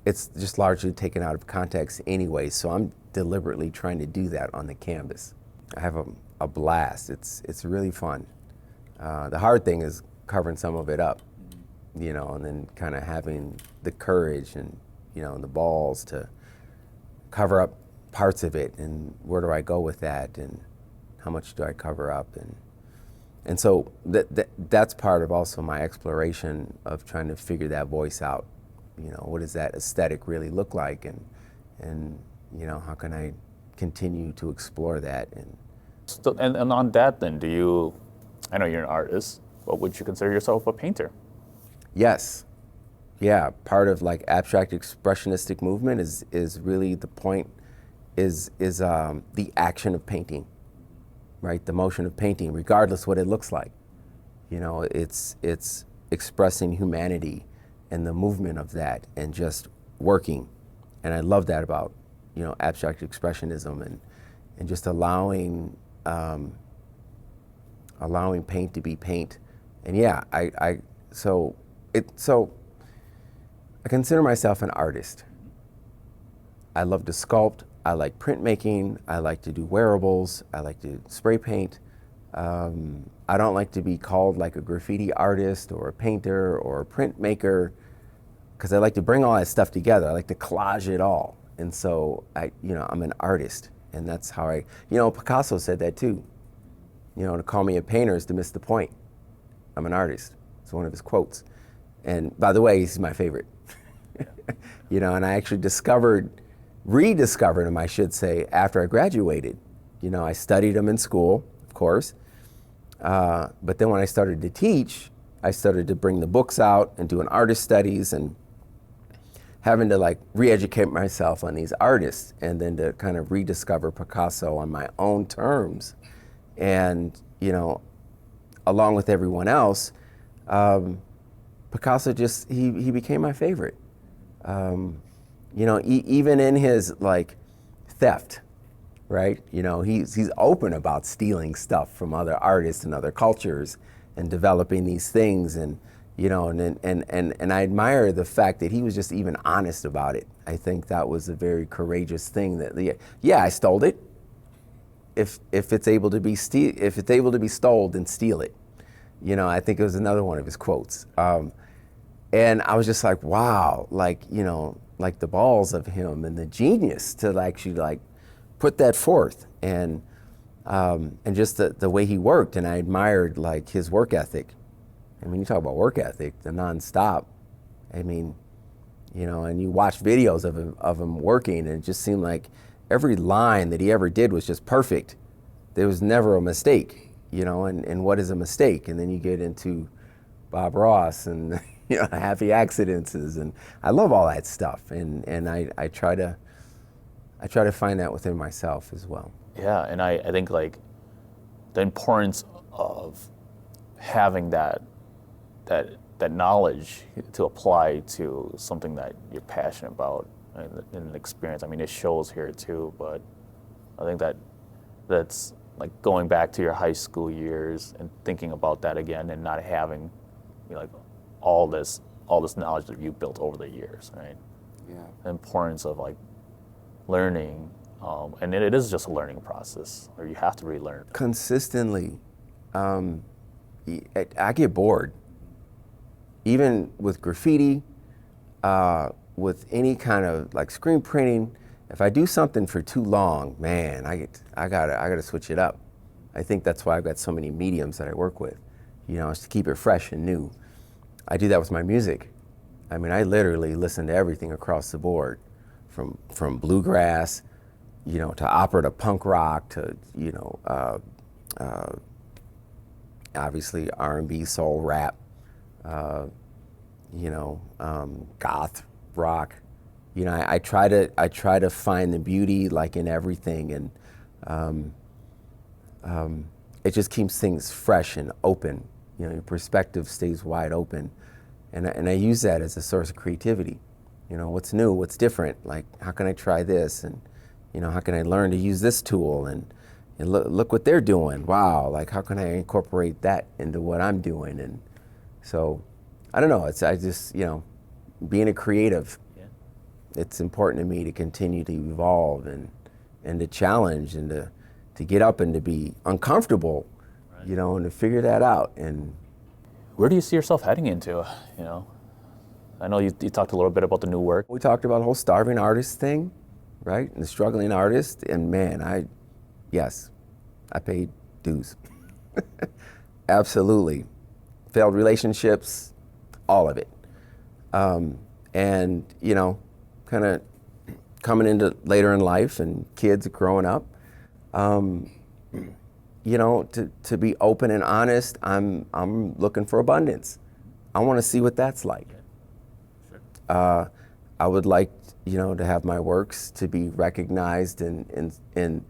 It's just largely taken out of context anyway, so I'm deliberately trying to do that on the canvas. I have a blast. It's really fun. The hard thing is covering some of it up, and then kind of having the courage and, the balls to cover up parts of it, and where do I go with that, and how much do I cover up, and so that's part of also my exploration of trying to figure that voice out. What does that aesthetic really look like, and how can I continue to explore that? And on that then, I know you're an artist, but would you consider yourself a painter? Yes. Yeah, part of like abstract expressionistic movement is really the point, is the action of painting, right? The motion of painting, regardless what it looks like. It's expressing humanity and the movement of that and just working. And I love that about, abstract expressionism and just allowing paint to be paint. And yeah, I consider myself an artist. I love to sculpt. I like printmaking. I like to do wearables. I like to spray paint. I don't like to be called like a graffiti artist or a painter or a printmaker, because I like to bring all that stuff together. I like to collage it all. And so I'm an artist, and that's how Picasso said that too. To call me a painter is to miss the point. I'm an artist. It's one of his quotes. And by the way, he's my favorite. And I actually rediscovered him, I should say, after I graduated. I studied him in school, of course. But then when I started to teach, I started to bring the books out and doing artist studies and having to like re-educate myself on these artists, and then to kind of rediscover Picasso on my own terms. And, along with everyone else, Picasso he became my favorite. Even in his like theft, right? He's open about stealing stuff from other artists and other cultures and developing these things, and and I admire the fact that he was just even honest about it. I think that was a very courageous thing. That I stole it. If it's able to be stole, then steal it. I think it was another one of his quotes. And I was just like, wow, like the balls of him and the genius to actually like put that forth, and just the way he worked. And I admired like his work ethic. I mean, you talk about work ethic, the nonstop. I mean, and you watch videos of him working, and it just seemed like every line that he ever did was just perfect. There was never a mistake, and what is a mistake? And then you get into Bob Ross and happy accidents, and I love all that stuff, and I try to find that within myself as well. Yeah, and I think like the importance of having that knowledge to apply to something that you're passionate about. right, in experience. I mean, it shows here too, but I think that's like going back to your high school years and thinking about that again and not having, like all this knowledge that you've built over the years, right? Yeah. The importance of like learning, and it is just a learning process, or you have to relearn. Consistently, I get bored. Even with graffiti, with any kind of like screen printing, if I do something for too long, man, I gotta switch it up. I think that's why I've got so many mediums that I work with, is to keep it fresh and new. I do that with my music. I mean, I literally listen to everything across the board, from bluegrass, to opera, to punk rock, to obviously R&B, soul, rap, goth rock. I try to find the beauty like in everything, and it just keeps things fresh and open. Your perspective stays wide open, and I use that as a source of creativity. What's new, what's different, like how can I try this, and how can I learn to use this tool, and look what they're doing. Wow, like how can I incorporate that into what I'm doing? And so I don't know, I just being a creative, it's important to me to continue to evolve and to challenge and to get up and to be uncomfortable, right. And to figure that out. And where do you see yourself heading into? I know you talked a little bit about the new work. We talked about the whole starving artist thing, right? And the struggling artist. And man, I paid dues. Absolutely. Failed relationships, all of it. And kind of coming into later in life and kids growing up, to be open and honest, I'm looking for abundance. I want to see what that's like. Sure. I would like, to have my works to be recognized and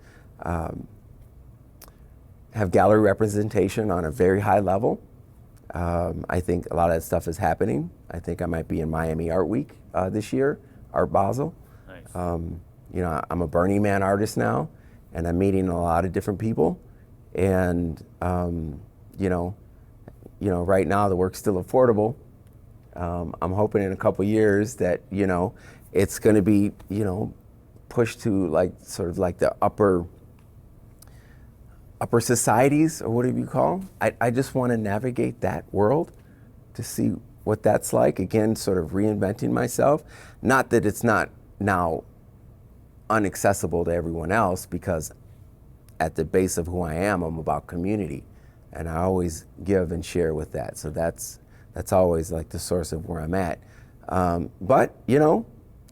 have gallery representation on a very high level. I think a lot of that stuff is happening. I think I might be in Miami Art Week this year, Art Basel. Nice. I'm a Burning Man artist now, and I'm meeting a lot of different people. And right now the work's still affordable. I'm hoping in a couple years that it's going to be pushed to like sort of like the upper societies, or whatever you call them. I just want to navigate that world to see what that's like. Again, sort of reinventing myself. Not that it's not now inaccessible to everyone else, because at the base of who I am, I'm about community, and I always give and share with that. So that's always like the source of where I'm at. But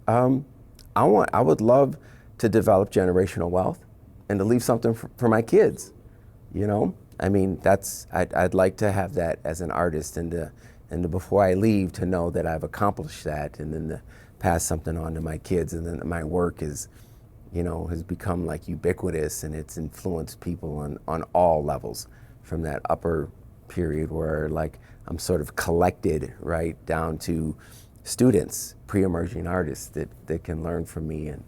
I would love to develop generational wealth and to leave something for my kids. I mean, I'd like to have that as an artist, and to before I leave, to know that I've accomplished that, and then to pass something on to my kids, and then my work is, has become like ubiquitous, and it's influenced people on all levels, from that upper period where like I'm sort of collected right down to students, pre-emerging artists that can learn from me. And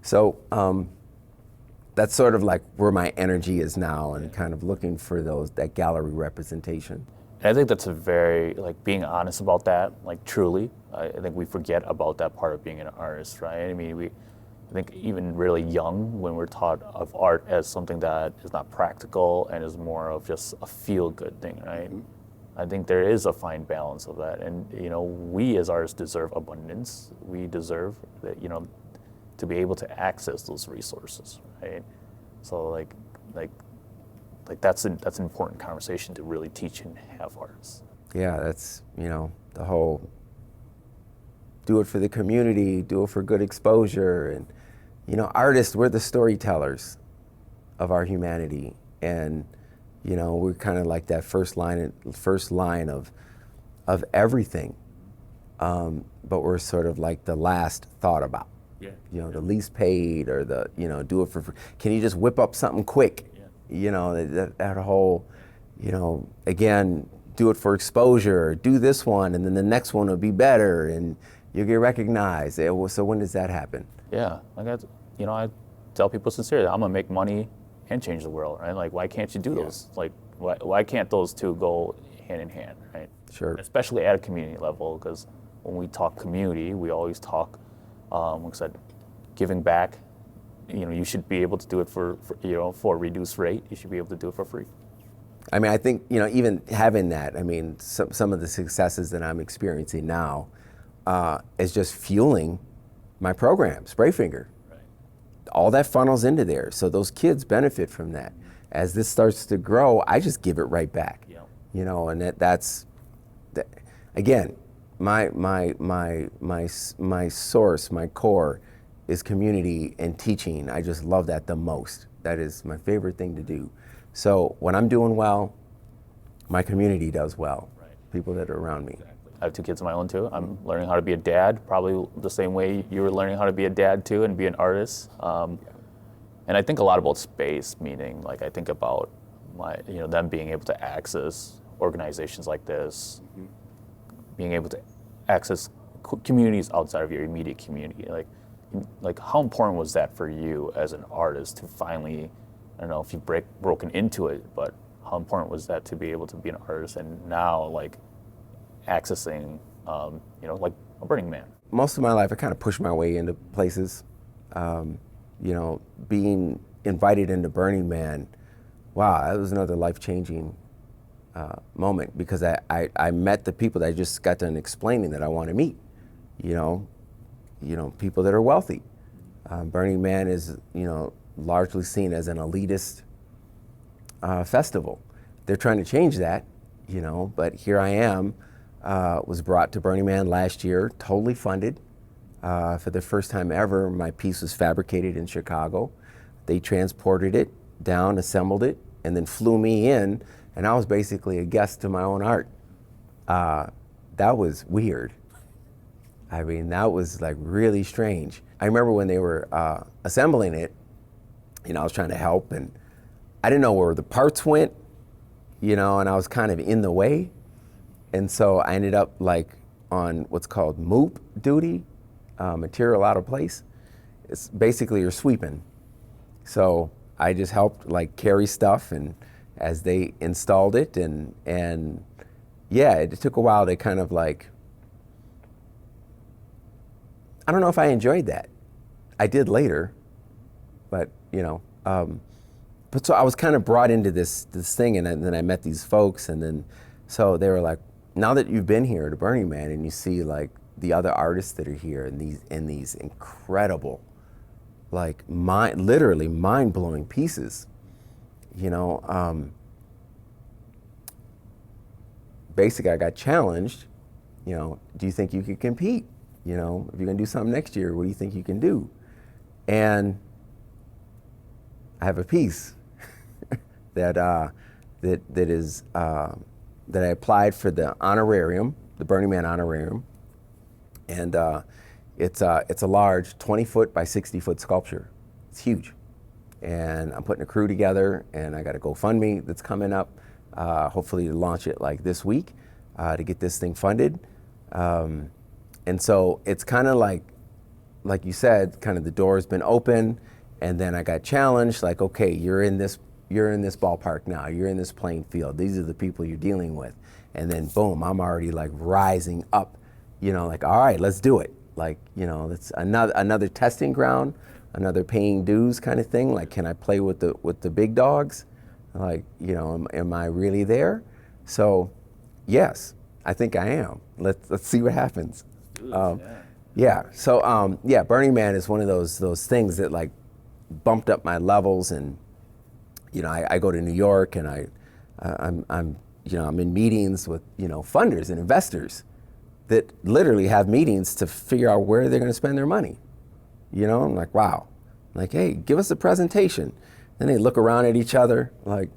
so that's sort of like where my energy is now, and kind of looking for that gallery representation. And I think that's a very, like, being honest about that, like, truly. I think we forget about that part of being an artist, right? I mean, I think even really young, when we're taught of art as something that is not practical and is more of just a feel-good thing, right? Mm-hmm. I think there is a fine balance of that. And, we as artists deserve abundance. We deserve that, to be able to access those resources, right? So like that's an important conversation to really teach and have artists. Yeah, that's the whole do it for the community, do it for good exposure, and artists, we're the storytellers of our humanity, and we're kind of like that first line of everything, but we're sort of like the last thought about. Yeah. The least paid, or the do it for free. Can you just whip up something quick? Yeah. That whole, again, do it for exposure, or do this one and then the next one will be better, and You'll get recognized. So when does that happen? Yeah, like I tell people sincerely, I'm gonna make money and change the world, right? Like, why can't you do those? Like, why can't those two go hand in hand, right? Sure. Especially at a community level, because when we talk community, we always talk, like I said, giving back. You should be able to do it for a reduced rate. You should be able to do it for free. I mean, I think, even having that, I mean, some of the successes that I'm experiencing now is just fueling my program, Sprayfinger. Right. All that funnels into there. So those kids benefit from that. As this starts to grow, I just give it right back. Yeah. And that's again, my source, my core is community and teaching. I just love that the most. That is my favorite thing to do. So when I'm doing well, my community does well. Right. People that are around me. Exactly. I have two kids of my own too. I'm learning how to be a dad, probably the same way you were learning how to be a dad too and be an artist. And I think a lot about space, meaning like I think about them being able to access organizations like this, being able to access communities outside of your immediate community. Like how important was that for you as an artist to finally, I don't know if you've broken into it, but how important was that to be able to be an artist and now like accessing, like a Burning Man? Most of my life, I kind of pushed my way into places. Being invited into Burning Man, wow, that was another life-changing moment because I met the people that I just got done explaining that I want to meet. People that are wealthy. Burning Man is, largely seen as an elitist festival. They're trying to change that, but here I am, was brought to Burning Man last year, totally funded. For the first time ever, my piece was fabricated in Chicago. They transported it down, assembled it, and then flew me in, and I was basically a guest to my own art. That was weird. I mean, that was like really strange. I remember when they were assembling it, I was trying to help, and I didn't know where the parts went, and I was kind of in the way. And so I ended up like on what's called MOOP duty, material out of place. It's basically you're sweeping. So I just helped like carry stuff and as they installed it and yeah, it took a while to kind of like, I don't know if I enjoyed that. I did later, but but so I was kind of brought into this thing and then I met these folks and then, so they were like, now that you've been here to Burning Man and you see like the other artists that are here and these incredible, like literally mind-blowing pieces, basically I got challenged, do you think you could compete? If you're gonna do something next year, what do you think you can do? And I have a piece that I applied for the honorarium, the Burning Man honorarium, and it's a large 20-foot by 60-foot sculpture. It's huge, and I'm putting a crew together, and I got a GoFundMe that's coming up, hopefully to launch it like this week to get this thing funded, and so it's kind of like you said, kind of the door's been open, and then I got challenged, like, okay, you're in this ballpark now, you're in this playing field, these are the people you're dealing with, and then boom, I'm already like rising up, like, all right, let's do it. Like, it's another testing ground, another paying dues kind of thing. Like, can I play with the big dogs? Like, am I really there? So, yes, I think I am. Let's see what happens. Yeah. So, Burning Man is one of those things that like bumped up my levels, and I go to New York, and I'm in meetings with funders and investors that literally have meetings to figure out where they're going to spend their money. I'm like, wow. I'm like, hey, give us a presentation. Then they look around at each other like,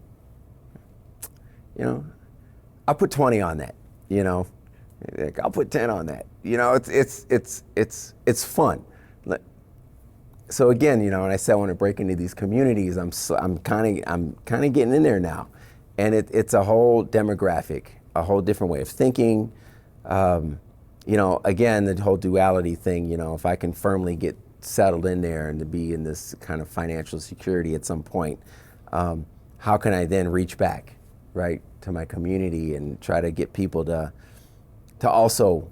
I'll put 20 on that. Like, I'll put 10 on that. It's fun. So again, when I said I want to break into these communities, I'm kind of getting in there now, and it's a whole demographic, a whole different way of thinking. you know, again, the whole duality thing, you know, if I can firmly get settled in there and to be in this kind of financial security at some point, how can I then reach back, right, to my community and try to get people to also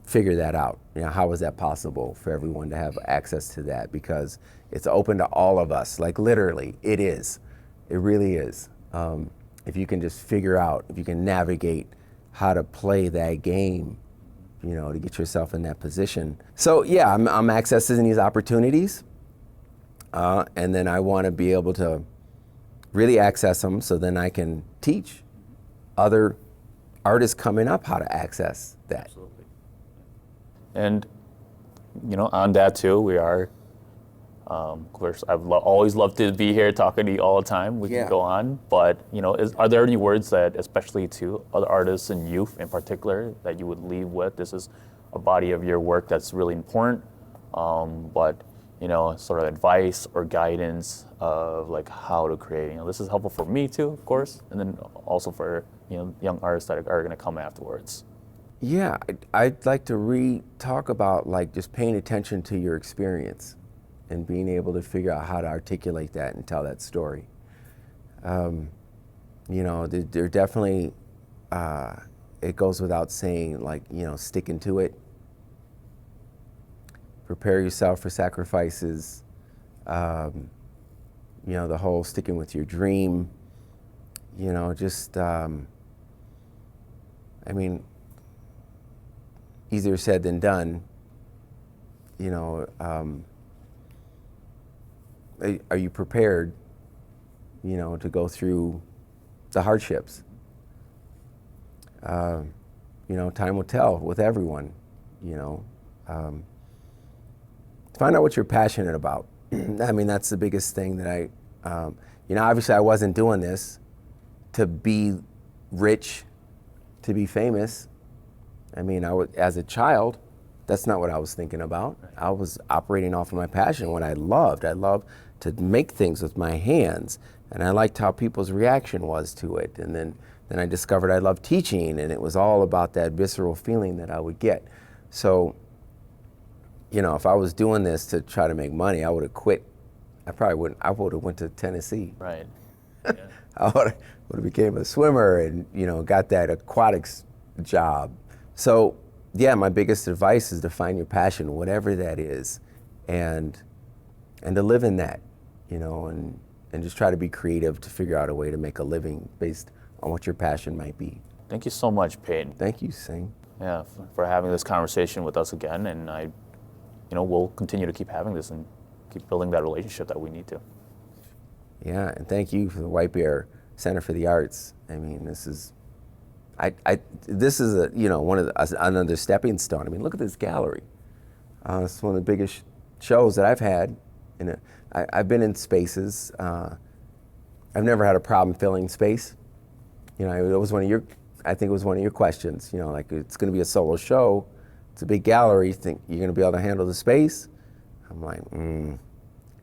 figure that out? You know, how is that possible for everyone to have access to that? Because it's open to all of us, like literally, it is. It really is. If you can just figure out, if you can navigate how to play that game, you know, to get yourself in that position. So yeah, I'm accessing these opportunities, and then I want to be able to really access them so then I can teach other artists coming up how to access that. Absolutely. And, you know, on that too, we are, of course, always loved to be here talking to you all the time. We can go on, but, you know, are there any words that, especially to other artists and youth in particular, that you would leave with? This is a body of your work that's really important, but, you know, sort of advice or guidance of like how to create. You know, this is helpful for me too, of course, and then also for, you know, young artists that are going to come afterwards. Yeah, I'd like to talk about like just paying attention to your experience and being able to figure out how to articulate that and tell that story. You know, there definitely, it goes without saying, like, you know, sticking to it. Prepare yourself for sacrifices. You know, the whole sticking with your dream. You know, just, I mean, easier said than done. You know, are you prepared, you know, to go through the hardships? You know, time will tell with everyone, you know. Find out what you're passionate about. I mean, that's the biggest thing that you know, obviously I wasn't doing this to be rich, to be famous. I mean, as a child, that's not what I was thinking about. I was operating off of my passion, what I loved. I loved to make things with my hands, and I liked how people's reaction was to it. And then I discovered I loved teaching, and it was all about that visceral feeling that I would get. So, you know, if I was doing this to try to make money, I would have quit. I probably wouldn't. I would have went to Tennessee. Right. Yeah. I would have became a swimmer and, you know, got that aquatics job. So, yeah, my biggest advice is to find your passion, whatever that is, and to live in that, you know, and just try to be creative to figure out a way to make a living based on what your passion might be. Thank you so much, Peyton. Thank you, Sieng. Yeah, for having this conversation with us again, and you know, we'll continue to keep having this and keep building that relationship that we need to. Yeah, and thank you for the White Bear Center for the Arts. I mean, this is a, you know, another stepping stone. I mean, look at this gallery. It's one of the biggest shows that I've had. I've been in spaces. I've never had a problem filling space. You know, it was I think it was one of your questions. You know, like, it's going to be a solo show. It's a big gallery. You think you're going to be able to handle the space? I'm like,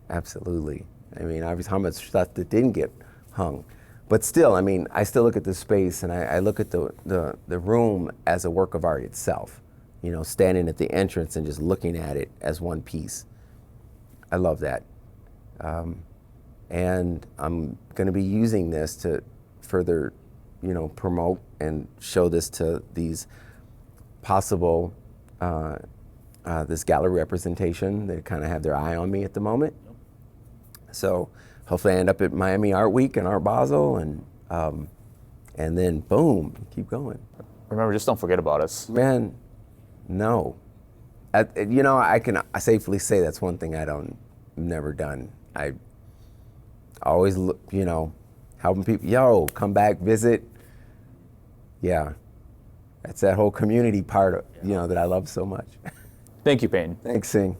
absolutely. I mean, obviously, how much stuff that didn't get hung. But still, I mean, I still look at the space, and I look at the room as a work of art itself. You know, standing at the entrance and just looking at it as one piece. I love that. And I'm going to be using this to further, you know, promote and show this to these possible, this gallery representation. They kind of have their eye on me at the moment. So hopefully I end up at Miami Art Week and Art Basel, and then boom, keep going. Remember, just don't forget about us. Man, no. You know, I safely say that's one thing never done. I always, you know, helping people, yo, come back, visit. Yeah, that's that whole community part, you know, that I love so much. Thank you, Peyton. Thanks, Sieng.